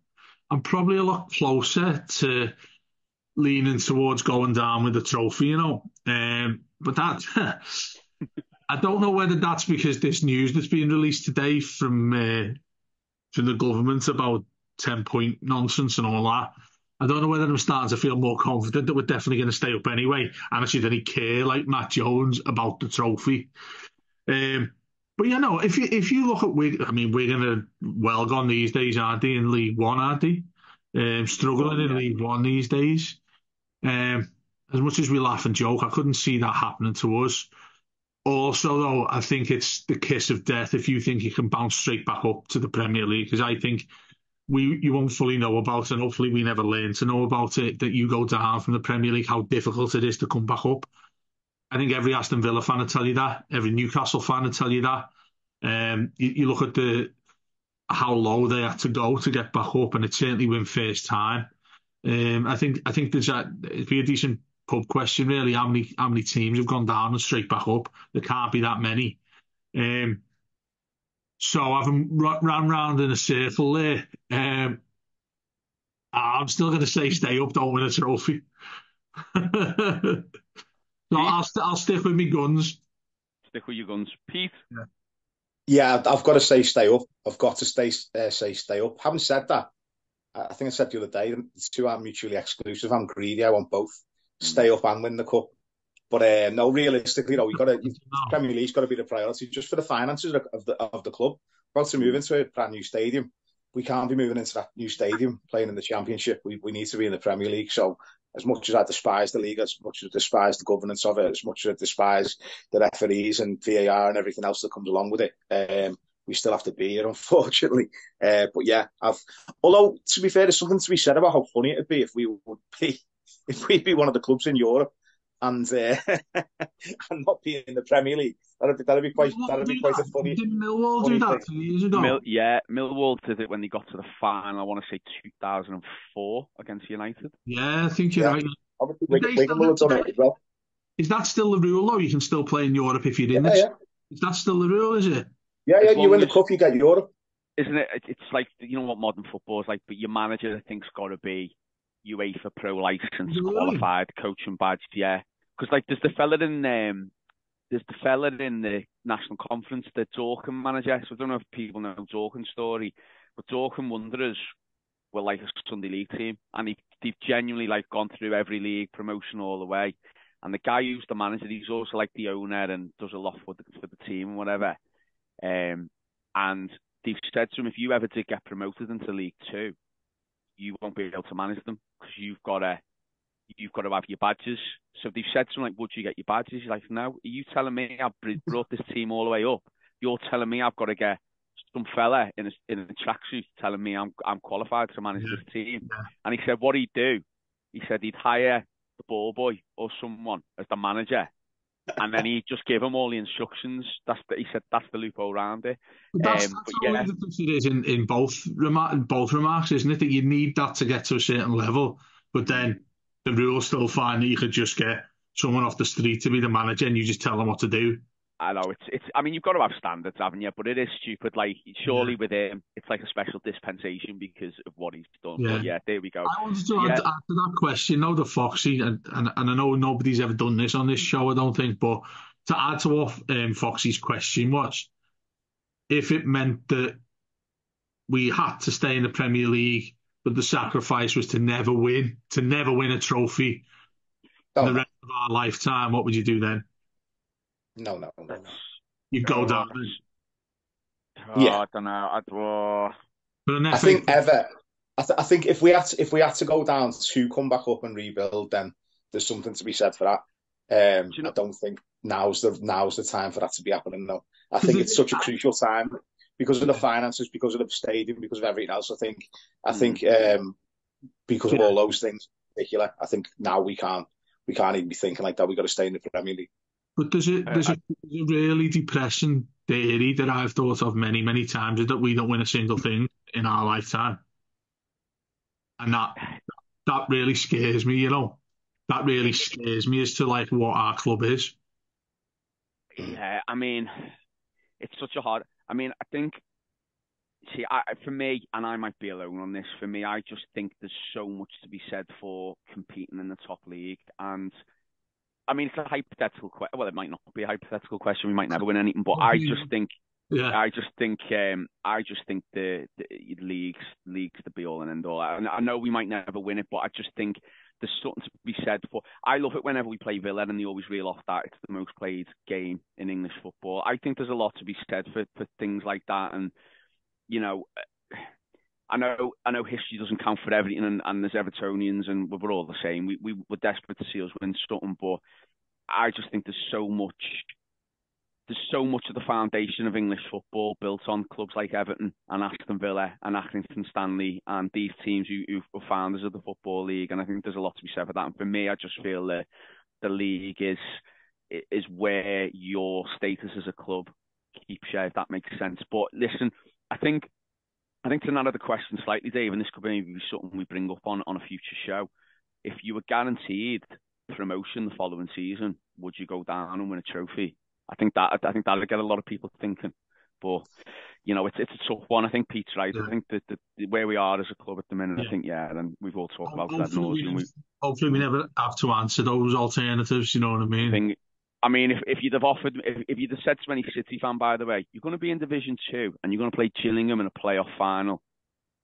I'm probably a lot closer to leaning towards going down with the trophy, but that, I don't know whether that's because this news that's been released today from the government about 10-point nonsense and all that. I don't know whether I'm starting to feel more confident that we're definitely going to stay up anyway, and actually that he care like Matt Jones about the trophy. But if you look at Wigan, Wigan are well gone these days, aren't they? In League One, aren't they? Struggling in League One these days. As much as we laugh and joke, I couldn't see that happening to us. Also, though, I think it's the kiss of death if you think you can bounce straight back up to the Premier League, because I think you won't fully know about it, and hopefully we never learn to know about it, that you go down from the Premier League, how difficult it is to come back up. I think every Aston Villa fan will tell you that. Every Newcastle fan will tell you that. You look at how low they had to go to get back up, and it certainly went first time. I think it'd be a decent pub question, really. How many teams have gone down and straight back up? There can't be that many. So having ran round in a circle there, I'm still going to say stay up, don't win a trophy. So I'll stick with my guns. Stick with your guns, Pete. Yeah, I've got to say stay up. I've got to say stay up. Having said that, I think I said the other day, the two are mutually exclusive. I'm greedy. I want both. Stay up and win the cup. But no, realistically, Premier League's got to be the priority just for the finances of the club. We're about to move into a brand new stadium. We can't be moving into that new stadium playing in the Championship. We need to be in the Premier League. So as much as I despise the league, as much as I despise the governance of it, as much as I despise the referees and VAR and everything else that comes along with it, we still have to be here, unfortunately. But yeah, although to be fair, there's something to be said about how funny it'd be if we'd be one of the clubs in Europe and not be in the Premier League. That'd be quite a funny. Didn't Millwall do that 2 years ago? Millwall did it when they got to the final. I want to say 2004 against United. Yeah, I think you're right. Obviously, Wigan will have done it as well. Is that still the rule, though? You can still play in Europe if you're in it. Yeah. Is that still the rule? Is it? Yeah. You win the cup, you get Europe. Isn't it? It's like, you know what modern football is like, but your manager, I think's got to be UEFA Pro license, qualified, coaching badge. Yeah, because like there's the fella in the National Conference, the Dorking manager. So I don't know if people know Dorking's story, but Dorking Wanderers were like a Sunday League team, and they've genuinely like gone through every league promotion all the way. And the guy who's the manager, he's also like the owner and does a lot for the team and whatever. And they've said to him, if you ever did get promoted into League Two, you won't be able to manage them because you've got to have your badges. So they've said to him, like, would you get your badges? He's like, no. Are you telling me I've brought this team all the way up? You're telling me I've got to get some fella in a tracksuit telling me I'm qualified to manage this team? Yeah. And he said, what he'd do, he said he'd hire the ball boy or someone as the manager, and then he'd just give him all the instructions. He said that's the loophole around it. That's always the thing it is in both remarks, isn't it? That you need that to get to a certain level, but then the rules still fine that you could just get someone off the street to be the manager and you just tell them what to do. I know it's. I mean, you've got to have standards, haven't you? But it is stupid. Like, surely with him, it's like a special dispensation because of what he's done. Yeah, but yeah, there we go. I wanted to add to that question, the Foxy, and I know nobody's ever done this on this show, I don't think, but to add to what Foxy's question was, if it meant that we had to stay in the Premier League, but the sacrifice was to never win a trophy in the rest of our lifetime, what would you do then? No. That's You go oh, down Yeah, I don't know. for an I FA think ever. I think if we had to go down to come back up and rebuild, then there's something to be said for that. Do you I know? don't think now's the time for that to be happening. No, I think it's because such a crucial time because of the finances, because of the stadium, because of everything else. I think because of yeah, all those things in particular, I think now we can't even be thinking like that. We got to stay in the Premier League. but there's a really depressing theory that I've thought of many times is that we don't win a single thing in our lifetime, and that really scares me. That really It, scares me as to like what our club is. yeah, I mean, it's such a hard. I mean, I think. See, for me, and I might be alone on this. For me, I just think there's so much to be said for competing in the top league, and I mean, it's a hypothetical question. Well, it might not be a hypothetical question. We might never win anything, but Yeah, I just think the league's the be all and end all. I know we might never win it, but I just think there's something to be said for. I love it whenever we play Villa, and they always reel off that it's the most played game in English football. I think there's a lot to be said for things like that, and you know, I know history doesn't count for everything, and there's Evertonians, and we're all the same. We were desperate to see us win something, but I just think there's so much of the foundation of English football built on clubs like Everton and Aston Villa and Accrington Stanley and these teams who were founders of the Football League. And I think there's a lot to be said for that. And for me, I just feel that the league is where your status as a club keeps you, if that makes sense. But listen, I think to another question slightly, Dave, and this could maybe be something we bring up on a future show. If you were guaranteed promotion the following season, would you go down and win a trophy? I think that'll get a lot of people thinking. But it's a tough one. I think Pete's right. yeah, I think that where we are as a club at the minute, yeah. I think then we've all talked about that Hopefully, nauseam. hopefully we never have to answer those alternatives. You know what I mean? Thing. I mean, if you'd have offered, if you'd have said to any City fan, by the way, you're going to be in Division 2 and you're going to play Gillingham in a playoff final,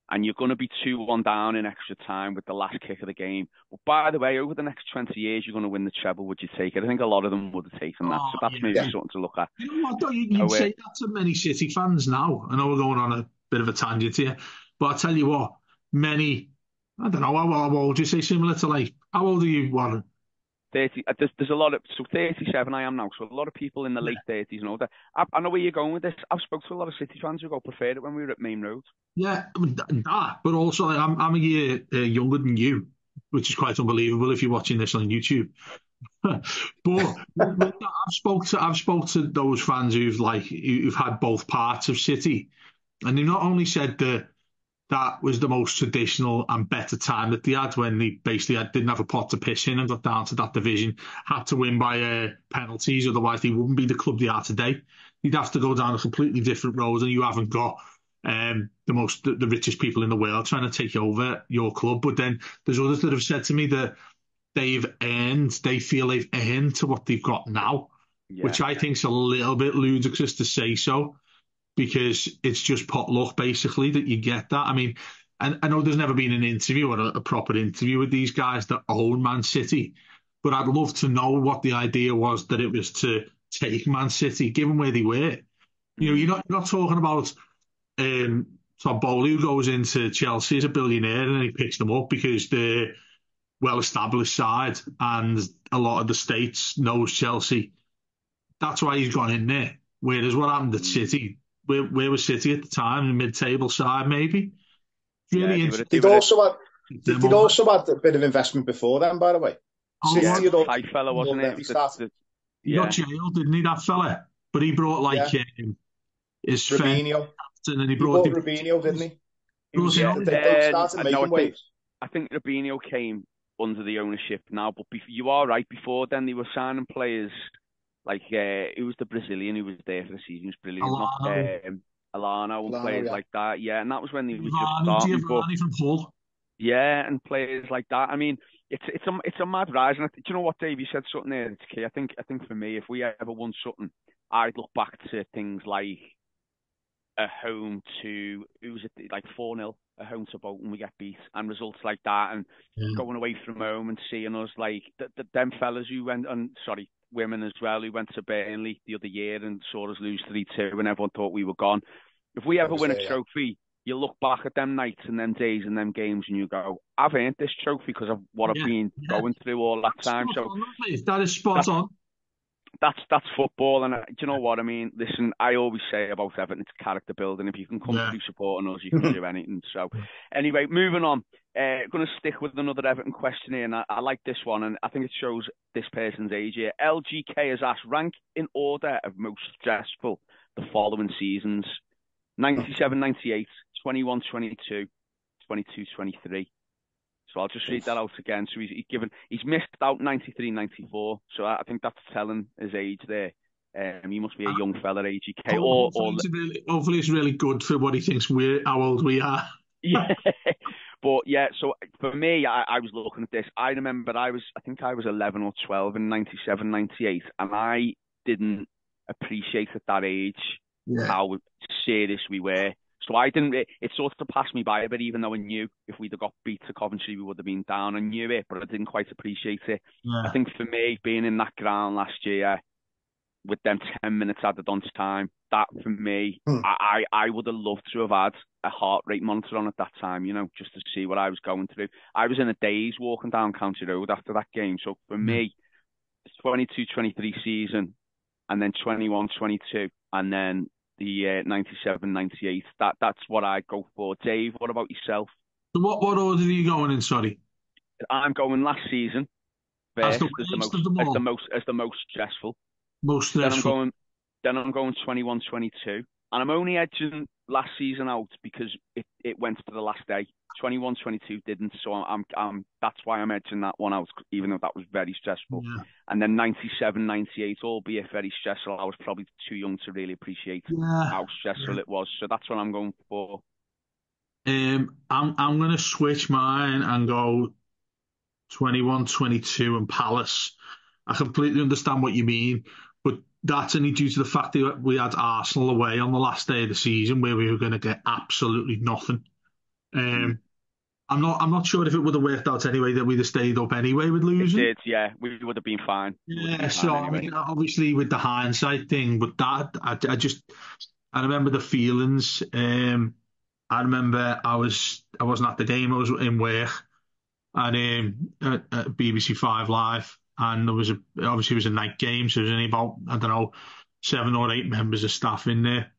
and you're going to be 2-1 down in extra time with the last kick of the game. But by the way, over the next 20 years, you're going to win the treble. Would you take it? I think a lot of them would have taken that. So that's maybe Yeah. something to look at. You know what, though? You'd say that to many City fans now. I know we're going on a bit of a tangent here, but I tell you what, I don't know, how old do you say, similar to like, how old are you, Warren? 30. There's a lot of 37 I am now. So a lot of people in the late 30s and older. I know where you're going with this. I've spoke to a lot of City fans who preferred it when we were at Main Road. Yeah, I mean, that, but also like, I'm a year younger than you, which is quite unbelievable if you're watching this on YouTube. But I've spoke to those fans who've had both parts of City, and they not only said that was the most traditional and better time that they had when they basically didn't have a pot to piss in and got down to that division, had to win by penalties, otherwise they wouldn't be the club they are today. You'd have to go down a completely different road, and you haven't got the richest people in the world trying to take over your club. But then there's others that have said to me that they feel they've earned to what they've got now, which I think is a little bit ludicrous to say so, because it's just pot luck basically that you get that. I mean, and I know there's never been an interview or a proper interview with these guys that own Man City, but I'd love to know what the idea was that it was to take Man City, given where they were. You're not talking about Todd Bowley, who goes into Chelsea as a billionaire and he picks them up because they're well-established side and a lot of the states knows Chelsea. That's why he's gone in there. Whereas what happened at City, where was City at the time? Mid-table side, maybe. Really interesting. They'd also had a bit of investment before then, by the way. City high fella, wasn't it? He got jailed, didn't he, that fella? But he brought his Robinho. friend, and he brought Robinho, didn't he? They started making waves. I think Robinho came under the ownership now, but you are right. Before then, they were signing players like who was the Brazilian who was there for the season? He was brilliant. Alano and players like that. Yeah, and that was when they were just starting. From Hull. Yeah, and players like that. I mean, it's a mad rise. And do you know what, Dave? You said something there. It's key. I think for me, if we ever won something, I'd look back to things like a home to like 4-0, a home to Bolton, we get beat, and results like that, and going away from home and seeing us like them fellas who went, and sorry, women as well who went to Burnley the other year and saw us lose 3-2 and everyone thought we were gone. If we ever win a trophy, you look back at them nights and them days and them games and you go, I've earned this trophy because of what I've been going through all that time. That is spot on. That's football, and do you know what I mean? Listen, I always say about Everton, it's character building. If you can come through supporting us, you can do anything. So, anyway, moving on. Going to stick with another Everton question here, and I like this one, and I think it shows this person's age here. LGK has asked, rank in order of most stressful the following seasons: 97-98, 21-22, 22-23. So I'll just read that out again. So he's missed out 93-94. So I think that's telling his age there. He must be a young fella, AGK. Hopefully it's really good for what he thinks how old we are. Yeah. But yeah, so for me, I was looking at this. I remember I think I was 11 or 12 in 97-98, and I didn't appreciate at that age how serious we were. So I didn't. It sort of passed me by a bit, even though I knew if we'd have got beat to Coventry, we would have been down. I knew it, but I didn't quite appreciate it. Yeah. I think for me, being in that ground last year with them 10 minutes added on time, that for me, I would have loved to have had a heart rate monitor on at that time, just to see what I was going through. I was in a daze walking down County Road after that game. So for me, it's 22-23 season, and then 21-22, and then the 97-98. That's what I go for. Dave, what about yourself? So what order are you going in? Sorry, I'm going last season first as the most stressful. Most stressful. Then I'm going 21-22, and I'm only edging last season out because it went to the last day. 21-22 didn't, so I'm that's why I'm edging that one out, even though that was very stressful. Yeah. And then 97-98, albeit very stressful, I was probably too young to really appreciate how stressful it was. So that's what I'm going for. I'm going to switch mine and go 21-22 and Palace. I completely understand what you mean, but that's only due to the fact that we had Arsenal away on the last day of the season where we were going to get absolutely nothing. I'm not sure if it would have worked out anyway that we'd have stayed up anyway with losing. It did, yeah. We would have been fine. Yeah, so anyway. I mean, obviously with the hindsight thing, but that I remember the feelings. I remember I wasn't at the game. I was in work and at BBC 5 Live, and obviously it was a night game, so there was only about 7 or 8 members of staff in there,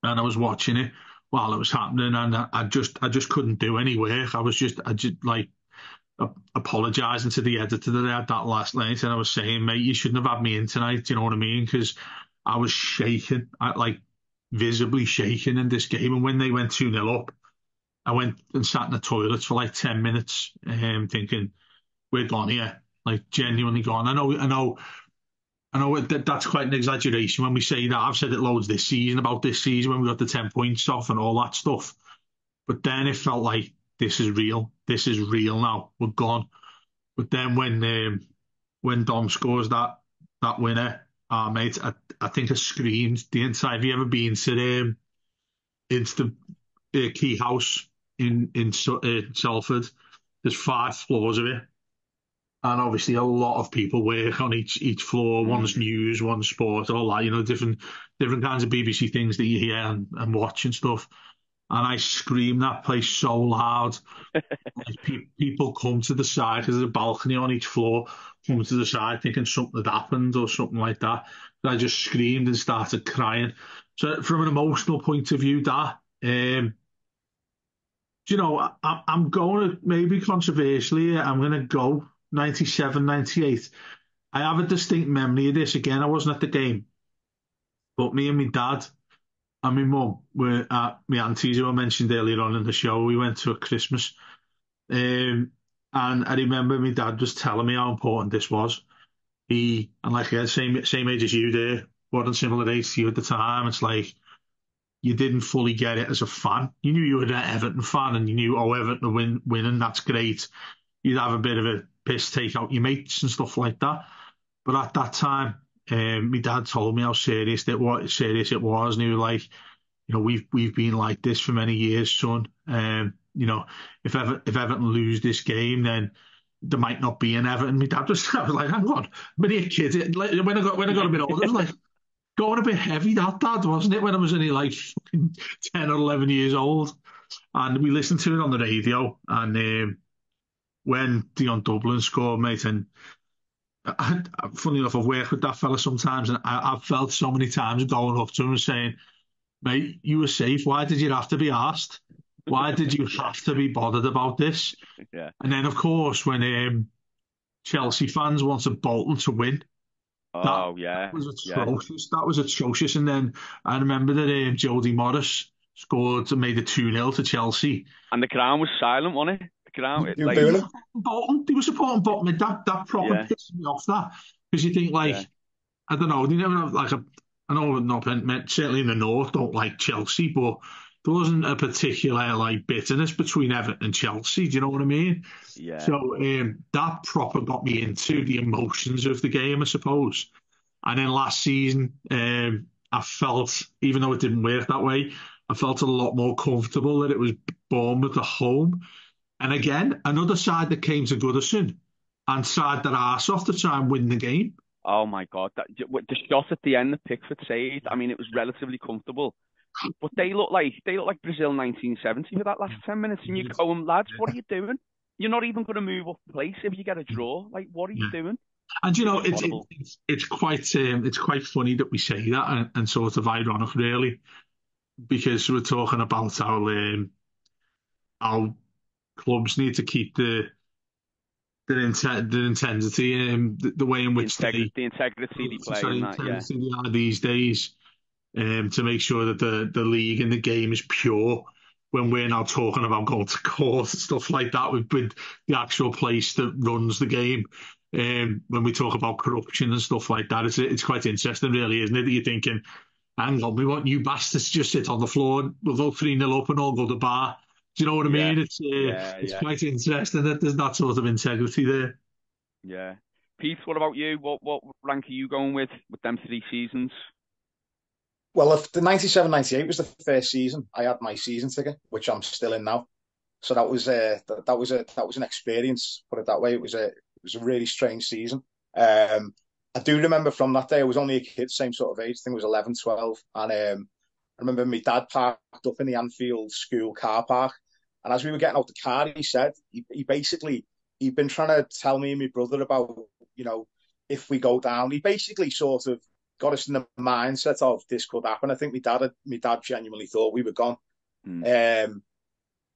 and I was watching it while it was happening, and I just couldn't do any work. I just like apologising to the editor that I had that last night, and I was saying, mate, you shouldn't have had me in tonight. Do you know what I mean? Because I was shaking, visibly shaking in this game. And when they went 2-0 up, I went and sat in the toilets for like 10 minutes, thinking, we're gone here, genuinely gone. I know that's quite an exaggeration when we say that. I've said it loads this season about this season when we got the 10 points off and all that stuff. But then it felt like this is real. This is real now. We're gone. But then when Dom scores that winner, mate, I think I screamed the entire. Have you ever been to into the Key House in Salford? There's 5 floors of it. And obviously a lot of people work on each floor. One's news, one's sport, all that, different kinds of BBC things that you hear and watch and stuff. And I screamed that place so loud. People come to the side, because there's a balcony on each floor, come to the side thinking something had happened or something like that. And I just screamed and started crying. So from an emotional point of view, I'm going to, maybe controversially, I'm going to go 97-98. I have a distinct memory of this. Again, I wasn't at the game, but me and my dad and my mum were at my auntie's, who I mentioned earlier on in the show. We went to a Christmas, and I remember my dad was telling me how important this was. And like I said, same age as you there, wasn't similar age to you at the time. It's like you didn't fully get it as a fan. You knew you were an Everton fan, and you knew, Everton are winning, that's great. You'd have a bit of a piss take out your mates and stuff like that. But at that time, my dad told me how serious it was, and he was like, we've been like this for many years, son. If Everton lose this game, then there might not be an Everton. My dad was, I was like, hang on, when I a kid, like, when I got a bit older, it was like going a bit heavy, that dad, wasn't it? When I was only like fucking 10 or 11 years old. And we listened to it on the radio. And when Dion Dublin scored, mate, and funny enough, I've worked with that fella sometimes, and I've felt so many times going up to him and saying, mate, you were safe. Why did you have to be asked? Why did you have to be bothered about this? Yeah. And then, of course, when Chelsea fans wanted Bolton to win, that was atrocious. Yeah. That was atrocious. And then I remember that Jody Morris scored and made it 2-0 to Chelsea. And the ground was silent, wasn't it? The ground, Bolton. They were supporting Bolton. That proper pissed me off, that. Because you think, like, I don't know, they never have, like, I know not certainly in the north don't like Chelsea, but there wasn't a particular, like, bitterness between Everton and Chelsea. Do you know what I mean? Yeah. So that proper got me into the emotions of the game, I suppose. And then last season, I felt, even though it didn't work that way, I felt a lot more comfortable that it was Bournemouth at home. And again, another side that came to Goodison and side their arse off to try and win the game. Oh my God, the shot at the end that Pickford saved, I mean, it was relatively comfortable. But they look like Brazil 1970 for that last 10 minutes, and you go, lads, what are you doing? You're not even going to move up place if you get a draw. Like, what are you doing? And you know, it's quite funny that we say that, and sort of ironic, really, because we're talking about how clubs need to keep the intensity, the way in which the integrity they play in that, they are these days, to make sure that the league and the game is pure. When we're now talking about going to court and stuff like that with the actual place that runs the game, when we talk about corruption and stuff like that, it's quite interesting, really, isn't it? That you're thinking, hang on, we want you bastards to just sit on the floor, we'll go 3-0 up and all go to bar. Do you know what I mean? It's quite interesting that there's that sort of integrity there. Yeah. Pete, what about you? What rank are you going with them 3 seasons? Well, if the 97-98 was the first season, I had my season ticket, which I'm still in now. So that was an experience. Put it that way. It was a really strange season. I do remember from that day, I was only a kid, same sort of age. I think it was 11, 12, and I remember my dad parked up in the Anfield school car park. And as we were getting out the car, he said he'd been trying to tell me and my brother about, if we go down. He basically sort of got us in the mindset of this could happen. I think my dad genuinely thought we were gone. And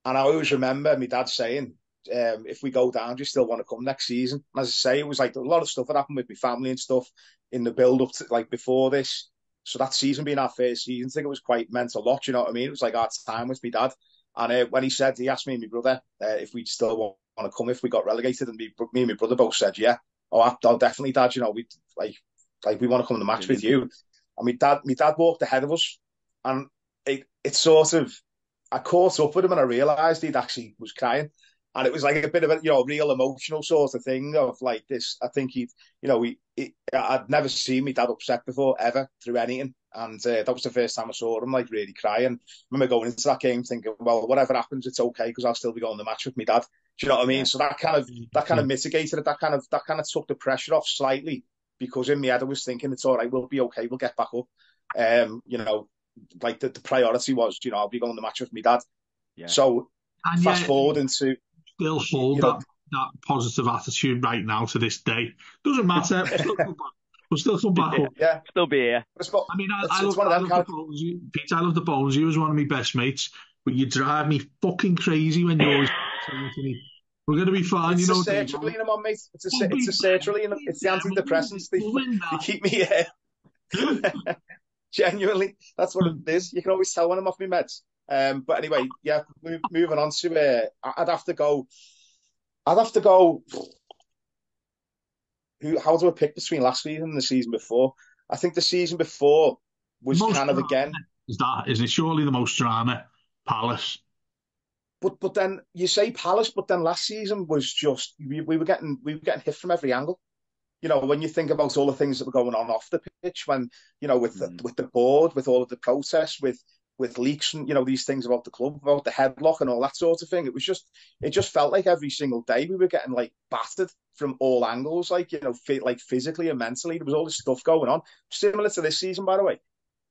I always remember my dad saying, if we go down, do you still want to come next season? And as I say, it was like a lot of stuff that happened with my family and stuff in the build up to, like, before this. So that season being our first season, I think it was quite meant a lot, you know what I mean? It was like our time with my dad. And when he asked me and my brother if we'd still want to come if we got relegated, and me and my brother both said, yeah. Oh, I'll definitely, Dad, we we want to come to the match with you. And my dad walked ahead of us, and it sort of, I caught up with him and I realised he'd actually was crying. And it was like a bit of a, real emotional sort of thing of like this. I think I'd never seen my dad upset before, ever, through anything. And that was the first time I saw him, like, really crying. I remember going into that game thinking, well, whatever happens, it's okay, because I'll still be going to the match with my dad. Do you know what I mean? So that kind of mitigated it. That kind of took the pressure off slightly, because in my head I was thinking, it's all right, we'll be okay, we'll get back up. Like the priority was, I'll be going to the match with my dad. Yeah. So fast forward into... Still hold that positive attitude right now to this day. Doesn't matter. We'll still come back up. Yeah. Still be here. I mean, I love the Bones. Pete, I love the Bones. You was one of my best mates, but you drive me fucking crazy when you're always saying to me, we're going to be fine, it's a sertraline I'm on, mate. It's a sertraline. It's the antidepressants. They keep me here. Genuinely, that's what it is. You can always tell when I'm off my meds. But anyway, yeah, moving on to I'd have to go. How do I pick between last season and the season before? I think the season before was most kind of again. Is it surely the most drama? Palace. But then you say Palace, but then last season was just we were getting hit from every angle. When you think about all the things that were going on off the pitch, when with the board, with all of the protests, with with leaks and these things about the club, about the headlock and all that sort of thing. It just felt like every single day we were getting like battered from all angles, like like physically and mentally. There was all this stuff going on, similar to this season, by the way.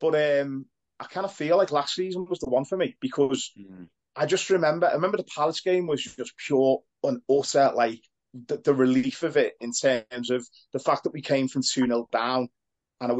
But I kind of feel like last season was the one for me because I remember the Palace game was just pure and utter, like the relief of it in terms of the fact that we came from 2-0 down. And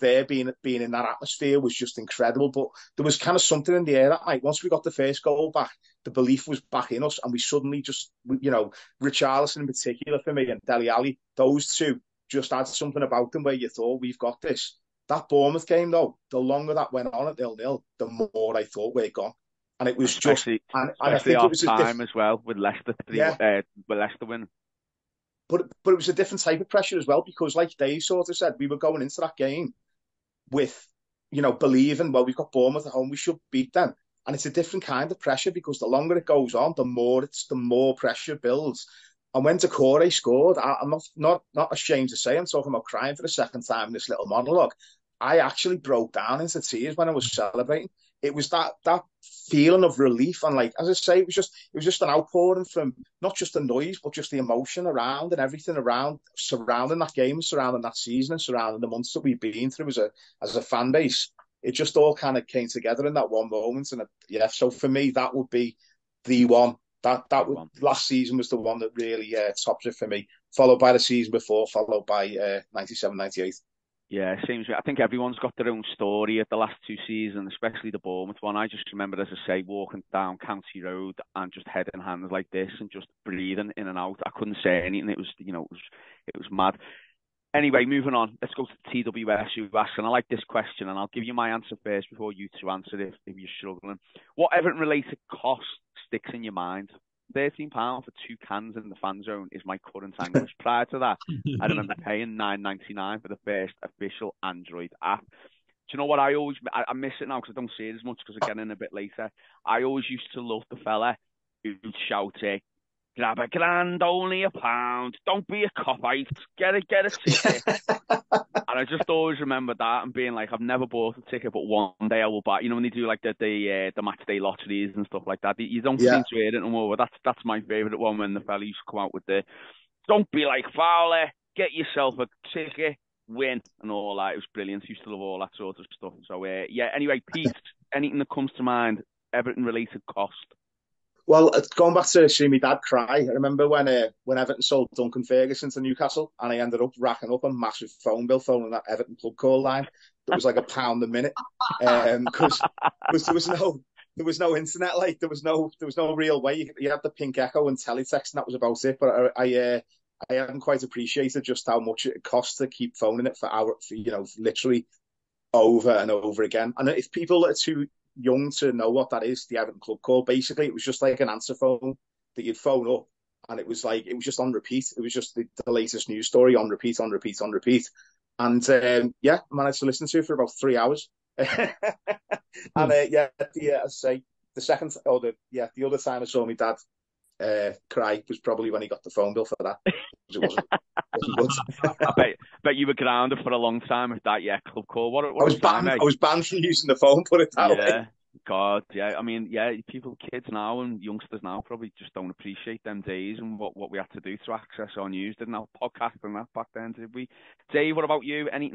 there being in that atmosphere was just incredible. But there was kind of something in the air that night. Once we got the first goal back, the belief was back in us. And we suddenly just, Richarlison in particular for me and Dele Alli, those two just had something about them where you thought, we've got this. That Bournemouth game, though, the longer that went on at 0-0, the more I thought we're gone. And it was especially I think it was time as well with Leicester, with Leicester winning. But it was a different type of pressure as well, because like Dave sort of said, we were going into that game with, believing, well, we've got Bournemouth at home, we should beat them. And it's a different kind of pressure because the longer it goes on, the more pressure builds. And when Doucouré scored, I'm not ashamed to say, I'm talking about crying for the second time in this little monologue. I actually broke down into tears when I was celebrating. It was that feeling of relief, and like as I say, it was just an outpouring from not just the noise, but just the emotion around and everything around surrounding that game, surrounding that season, and surrounding the months that we've been through as a fan base. It just all kind of came together in that one moment, and so for me, that would be the one. Last season was the one that really topped it for me, followed by the season before, followed by 97-98. Yeah, it seems. I think everyone's got their own story at the last two seasons, especially the Bournemouth one. I just remember, as I say, walking down County Road and just head in hands like this and just breathing in and out. I couldn't say anything. It was, it was mad. Anyway, moving on. Let's go to TWS, who asked, and I like this question, and I'll give you my answer first before you two answer it if you're struggling. What Everton-related cost sticks in your mind? £13 for 2 cans in the fan zone is my current anguish. Prior to that, I remember paying £9.99 for the first official Android app. Do you know what I miss it now because I don't see it as much because I get in a bit later. I always used to love the fella who'd shout it, grab a grand, only £1. Don't be a cop-out. Get a ticket. And I just always remember that and being like, I've never bought a ticket, but one day I will buy. When they do like the match day lotteries and stuff like that. You don't seem to hear it anymore, but that's my favourite one when the fella used to come out with the, don't be like Fowler, get yourself a ticket, win, and all that. It was brilliant. I used to love all that sort of stuff. So, anyway, Pete, anything that comes to mind, Everton-related cost? Well, going back to seeing my dad cry, I remember when Everton sold Duncan Ferguson to Newcastle, and I ended up racking up a massive phone bill phoning that Everton club call line that was like £1 a minute, because there was no internet, like there was no real way. You had the pink echo and teletext, and that was about it. But I hadn't quite appreciated just how much it cost to keep phoning it for hours, literally over and over again. And if people are too young to know what that is, the Everton club call, basically it was just like an answer phone that you'd phone up, and it was just on repeat. It was just the latest news story on repeat. And I managed to listen to it for about 3 hours. And I say the second the other time I saw my dad cry was probably when he got the phone bill for that. It wasn't good. I bet you were grounded for a long time with that club call. What I was banned from using the phone, put it that way. God, yeah. I mean, kids now and youngsters now probably just don't appreciate them days and what we had to do to access our news. Didn't have podcasts and that back then, did we? Dave, what about you? Any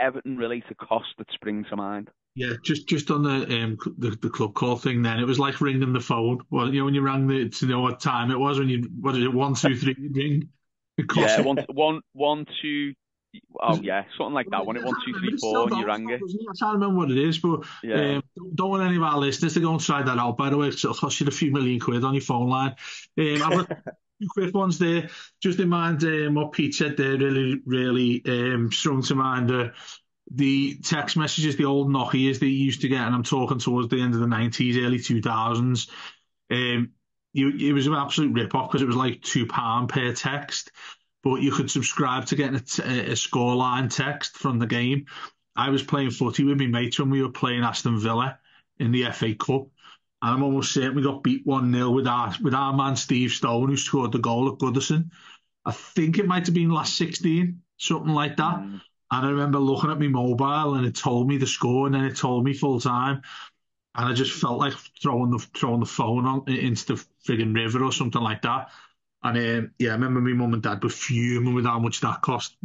Everton-related cost that springs to mind? Yeah, just on the club call thing. Then it was like ringing the phone. Well, when you rang to know what time it was. When you 1, 2, 3 ring. Yeah, one, two. Oh yeah, something like that. 1, 2, 3, 4, and you rang it. I can't remember what it is, but don't want any of our listeners to go and try that out. By the way, it'll cost you a few million quid on your phone line. I've got 2 quick ones there. Just in mind what Pete said there, really sprung to mind. The text messages, the old Nokias that you used to get, and I'm talking towards the end of the 90s, early 2000s. It was an absolute rip-off because it was like £2 per text, but you could subscribe to getting a scoreline text from the game. I was playing footy with my mates when we were playing Aston Villa in the FA Cup, and I'm almost certain we got beat 1-0 with our man Steve Stone, who scored the goal at Goodison. I think it might have been last 16, something like that. And I remember looking at my mobile and it told me the score and then it told me full time. And I just felt like throwing the phone into the frigging river or something like that. And yeah, I remember my mum and dad were fuming with how much that cost.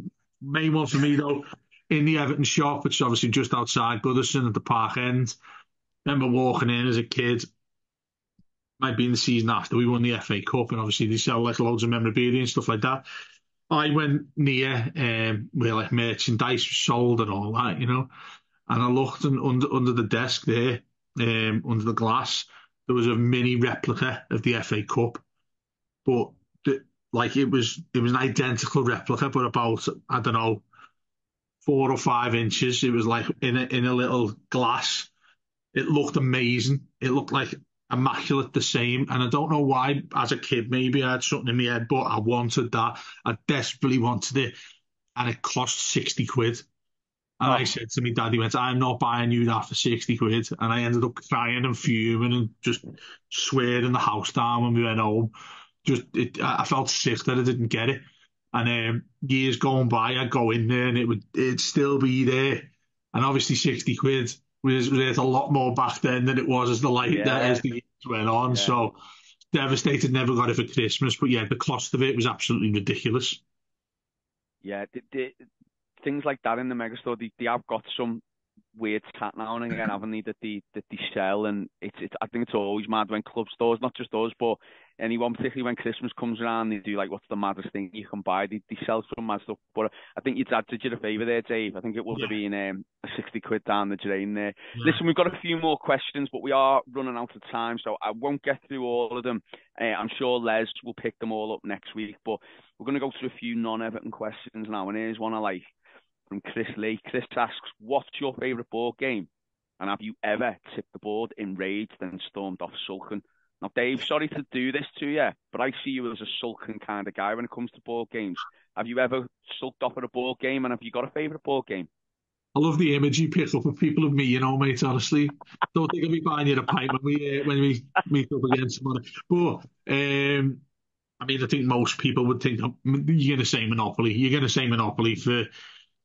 Main one for me though, in the Everton shop, which is obviously just outside Goodison at the Park End. I remember walking in as a kid. Might be in the season after we won the FA Cup, and obviously they sell like loads of memorabilia and stuff like that. I went near where like merchandise was sold and all that, and I looked and under the desk there, under the glass, there was a mini replica of the FA Cup, but like it was an identical replica, but about, I don't know, 4 or 5 inches. It was like in a little glass. It looked amazing. It looked like immaculate, the same. And I don't know why, as a kid, maybe I had something in my head, but I wanted that. I desperately wanted it. And it cost 60 quid. And I said to my dad, he went, I'm not buying you that for 60 quid. And I ended up crying and fuming and just swearing the house down when we went home. I felt sick that I didn't get it. And years going by, I'd go in there and it'd still be there. And obviously 60 quid was worth a lot more back then than it was as the years went on. Yeah. So devastated, never got it for Christmas. But yeah, the cost of it was absolutely ridiculous. Yeah, things like that in the megastore, they have got some weird stat now and again, haven't they, that they sell, and it's I think it's always mad when club stores, not just us, but anyone, particularly when Christmas comes around, they do like, what's the maddest thing you can buy? They sell some mad stuff. But I think your dad did you a favour there, Dave. I think it would have been a 60 quid down the drain there. Yeah. Listen, we've got a few more questions, but we are running out of time, so I won't get through all of them. I'm sure Les will pick them all up next week, but we're going to go through a few non-Everton questions now, and here's one I like from Chris Lee. Chris asks, what's your favourite board game? And have you ever tipped the board in rage, then stormed off sulking? Now, Dave, sorry to do this to you, but I see you as a sulking kind of guy when it comes to board games. Have you ever sulked off at a board game, and have you got a favourite board game? I love the image you pick up of people of me, mate, honestly. Don't think I'll be buying you a pint when we meet up again tomorrow. But, I mean, I think most people would think, you're going to say Monopoly. You're going to say Monopoly for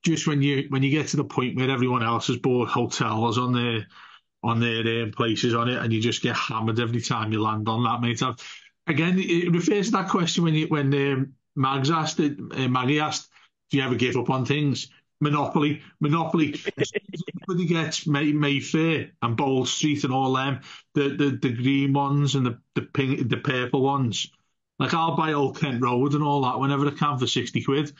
just when you get to the point where everyone else has bought hotels on their places on it, and you just get hammered every time you land on that, mate. Again, it refers to that question when Maggie asked, do you ever give up on things? Monopoly. Everybody gets Mayfair and Bold Street and all them, the green ones and the pink, the purple ones. Like, I'll buy Old Kent Road and all that whenever I can for 60 quid.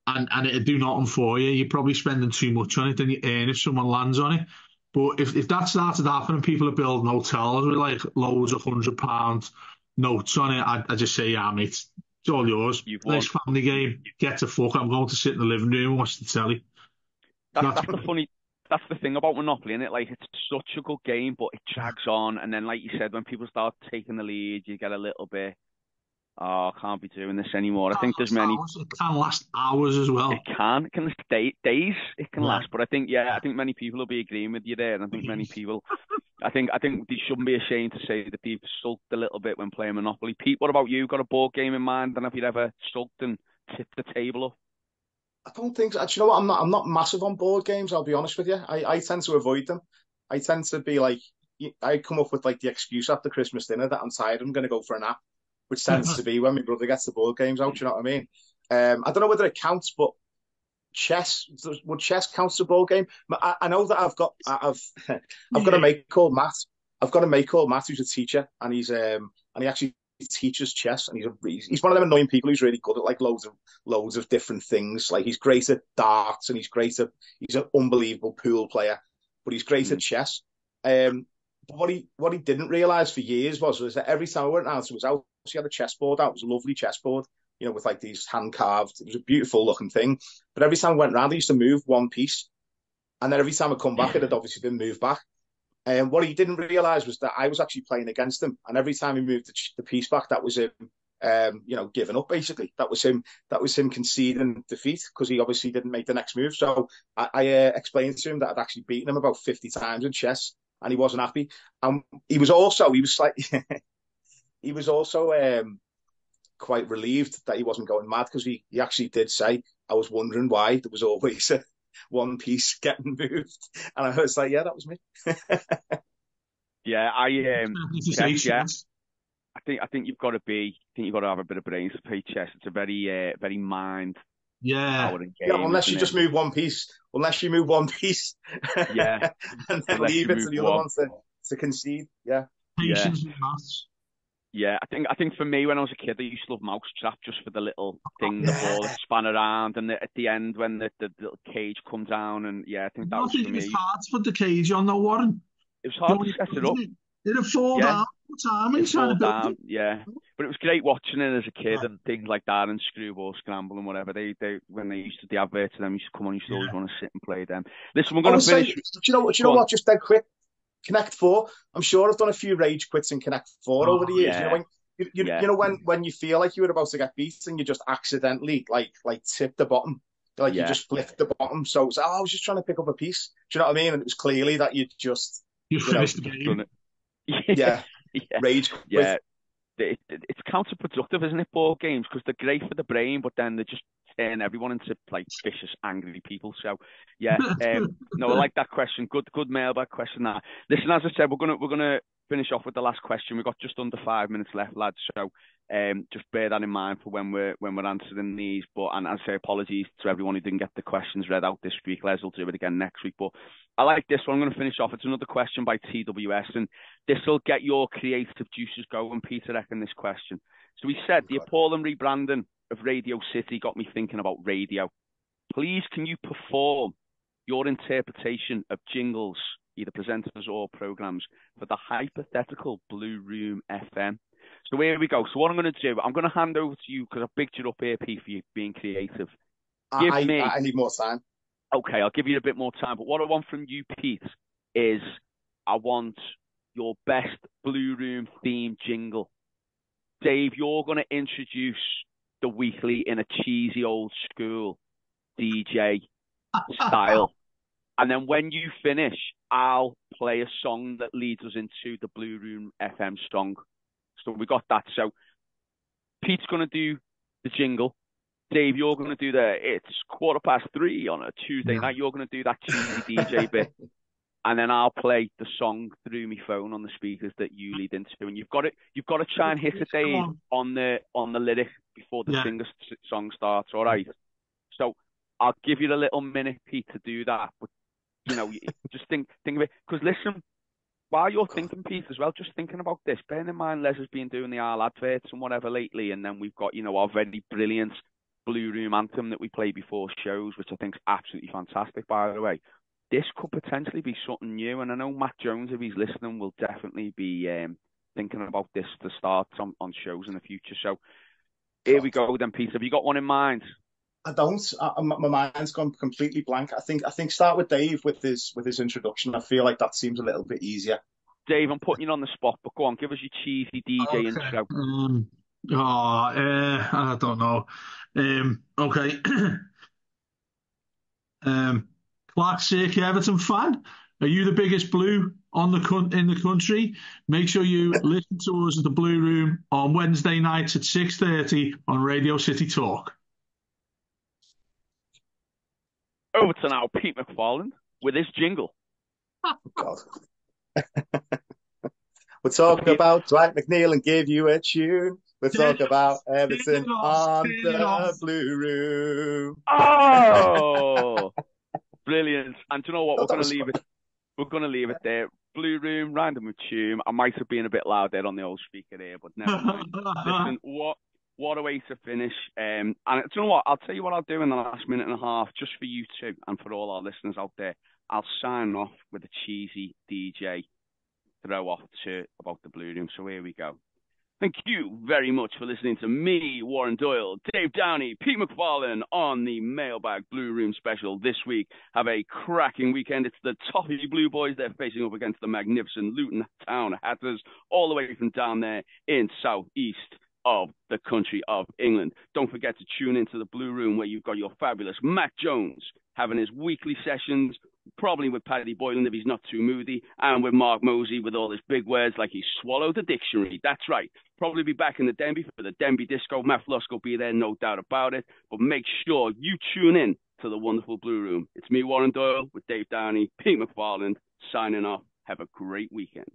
And it'd do nothing for you. You're probably spending too much on it than you earn if someone lands on it. But if that started happening, people are building hotels with like loads of £100 notes on it, I just say, yeah, mate, it's all yours. Nice family game. Get to fuck. I'm going to sit in the living room and watch the telly. That's the thing about Monopoly, isn't it? Like, it's such a good game, but it drags on. And then, like you said, when people start taking the lead, you get a little bit, I can't be doing this anymore. I think there's many. It can last hours as well. It can stay days. It can last, but I think many people will be agreeing with you there. And I think many people, I think they shouldn't be ashamed to say that they've sulked a little bit when playing Monopoly. Pete, what about you? Got a board game in mind? And have you ever sulked and tipped the table up? I don't think so. You know what? I'm not massive on board games. I'll be honest with you. I tend to avoid them. I tend to be like, I come up with like the excuse after Christmas dinner that I'm tired. I'm going to go for a nap, which tends to be when my brother gets the board games out. You know what I mean? I don't know whether it counts, but would chess count as a board game? I know that I've got a mate called Matt. I've got a mate called Matt who's a teacher, and he actually teaches chess, and he's one of them annoying people who's really good at like loads of different things. Like, he's great at darts, and he's an unbelievable pool player, but he's great at chess. But what he didn't realise for years was that every time I went out to his house, he had a chessboard out. It was a lovely chessboard, with like these hand carved. It was a beautiful looking thing. But every time I went round, he used to move one piece, and then every time I come back, it had obviously been moved back. And what he didn't realise was that I was actually playing against him, and every time he moved the piece back, that was him, giving up. Basically, that was him conceding defeat because he obviously didn't make the next move. So I explained to him that I'd actually beaten him about 50 times in chess, and he wasn't happy. And he was also quite relieved that he wasn't going mad, because he actually did say, I was wondering why there was always one piece getting moved, and I was like, yeah, that was me. Yeah, chess, yeah. Yes. I think you've got to have a bit of brains to play chess. It's a very mind Yeah. powering Yeah, game, unless you isn't just it? move one piece. Unless you move one piece, Yeah, and then unless leave you it to move the other one. one to concede. Yeah. Yeah, Patience and maths. yeah. I think for me when I was a kid, I used to love Mousetrap just for the little thing, the ball that Yeah. span around, and at the end when the little cage comes down, and yeah, I think that I was think for it's me. hard to put the cage on, though, Warren. It was You hard know, to set it up. it'll fall Yeah, down all the time when it you're trying fall to build down. it. Yeah, but it was great watching it as a kid Yeah. and things like that, and Screwball Scramble and whatever. They when they used to the adverts to them used to come on, used to always Yeah. want to sit and play them. Listen, we're I going would to say, finish. do you Go know on. what? Just dead quick. Connect Four. I'm sure I've done a few rage quits in Connect Four over the Oh, years. You know Yeah, when yeah, you know when you feel like you were about to get beat and you just accidentally like tip the bottom, like you yeah. just flipped the bottom. So it's, oh, I was just trying to pick up a piece. Do you know what I mean? And it was clearly that you just, you you know, finished the Just done game. it. yeah, Yeah, rage quit. yeah. It's counterproductive, isn't it, board games? Because they're great for the brain, but then they just turn everyone into like vicious, angry people. So, yeah, no, I like that question. Good mailbag question. That. Listen, as I said, we're gonna finish off with the last question. We've got just under 5 minutes left, lads. So, just bear that in mind for when we're answering these. But and I say apologies to everyone who didn't get the questions read out this week. Les will do it again next week. But I like this one. I'm going to finish off. It's another question by TWS, and this will get your creative juices going, Peter, in this question. So he said, the appalling rebranding of Radio City got me thinking about radio. Please, can you perform your interpretation of jingles, either presenters or programs, for the hypothetical Blue Room FM? So here we go. So what I'm going to do, I'm going to hand over to you because I've picked you up here, Pete, for you being creative. I need more time. Okay, I'll give you a bit more time. But what I want from you, Pete, is I want your best Blue Room theme jingle. Dave, you're going to introduce the weekly in a cheesy old school DJ style. And then when you finish, I'll play a song that leads us into the Blue Room FM song. So we got that. So Pete's going to do the jingle. Dave, you're going to do it's 3:15 on a Tuesday night. You're going to do that cheesy DJ bit. And then I'll play the song through my phone on the speakers that you lead into. And you've got to try and hit it, Dave, on the lyric before the singer song starts, all right? So I'll give you a little minute, Pete, to do that. But, you know, just think of it. Because listen, while you're thinking, Pete, as well, just thinking about this, bearing in mind Les has been doing the Arl adverts and whatever lately, and then we've got, you know, our very brilliant Blue Room anthem that we play before shows, which I think is absolutely fantastic, by the way. This could potentially be something new, and I know Matt Jones, if he's listening, will definitely be thinking about this to start on shows in the future. So here we go then, Pete. Have you got one in mind? I don't. My mind's gone completely blank. I think start with Dave with his introduction. I feel like that seems a little bit easier. Dave, I'm putting you on the spot, but go on, give us your cheesy DJ intro. I don't know. Okay. Classic Everton fan. Are you the biggest blue in the country? Make sure you listen to us at the Blue Room on Wednesday nights at 6:30 on Radio City Talk. Over to now, Pete McFarland with his jingle. God. We're talking about Dwight McNeil and give you a tune. We're talking about Everton on the Blue Room. Oh, brilliant! And do you know what? We're going to leave it. We're going to leave it there. Blue Room, random with tune. I might have been a bit loud there on the old speaker there, but never mind. Listen, what a way to finish. And do you know what? I'll tell you what I'll do in the last minute and a half, just for you two and for all our listeners out there. I'll sign off with a cheesy DJ throw off to about the Blue Room. So here we go. Thank you very much for listening to me, Warren Doyle, Dave Downey, Pete McFarlane on the Mailbag Blue Room special this week. Have a cracking weekend. It's the Toffee Blue Boys. They're facing up against the magnificent Luton Town Hatters, all the way from down there in southeast of the country of England. Don't forget to tune into the Blue Room where you've got your fabulous Matt Jones having his weekly sessions probably with Paddy Boylan if he's not too moody, and with Mark Mosey with all his big words like he swallowed the dictionary. That's right. Probably be back in the Denby for the Denby Disco. Matt Lusk will be there, no doubt about it. But make sure you tune in to the wonderful Blue Room. It's me, Warren Doyle, with Dave Downey, Pete McFarland, signing off. Have a great weekend.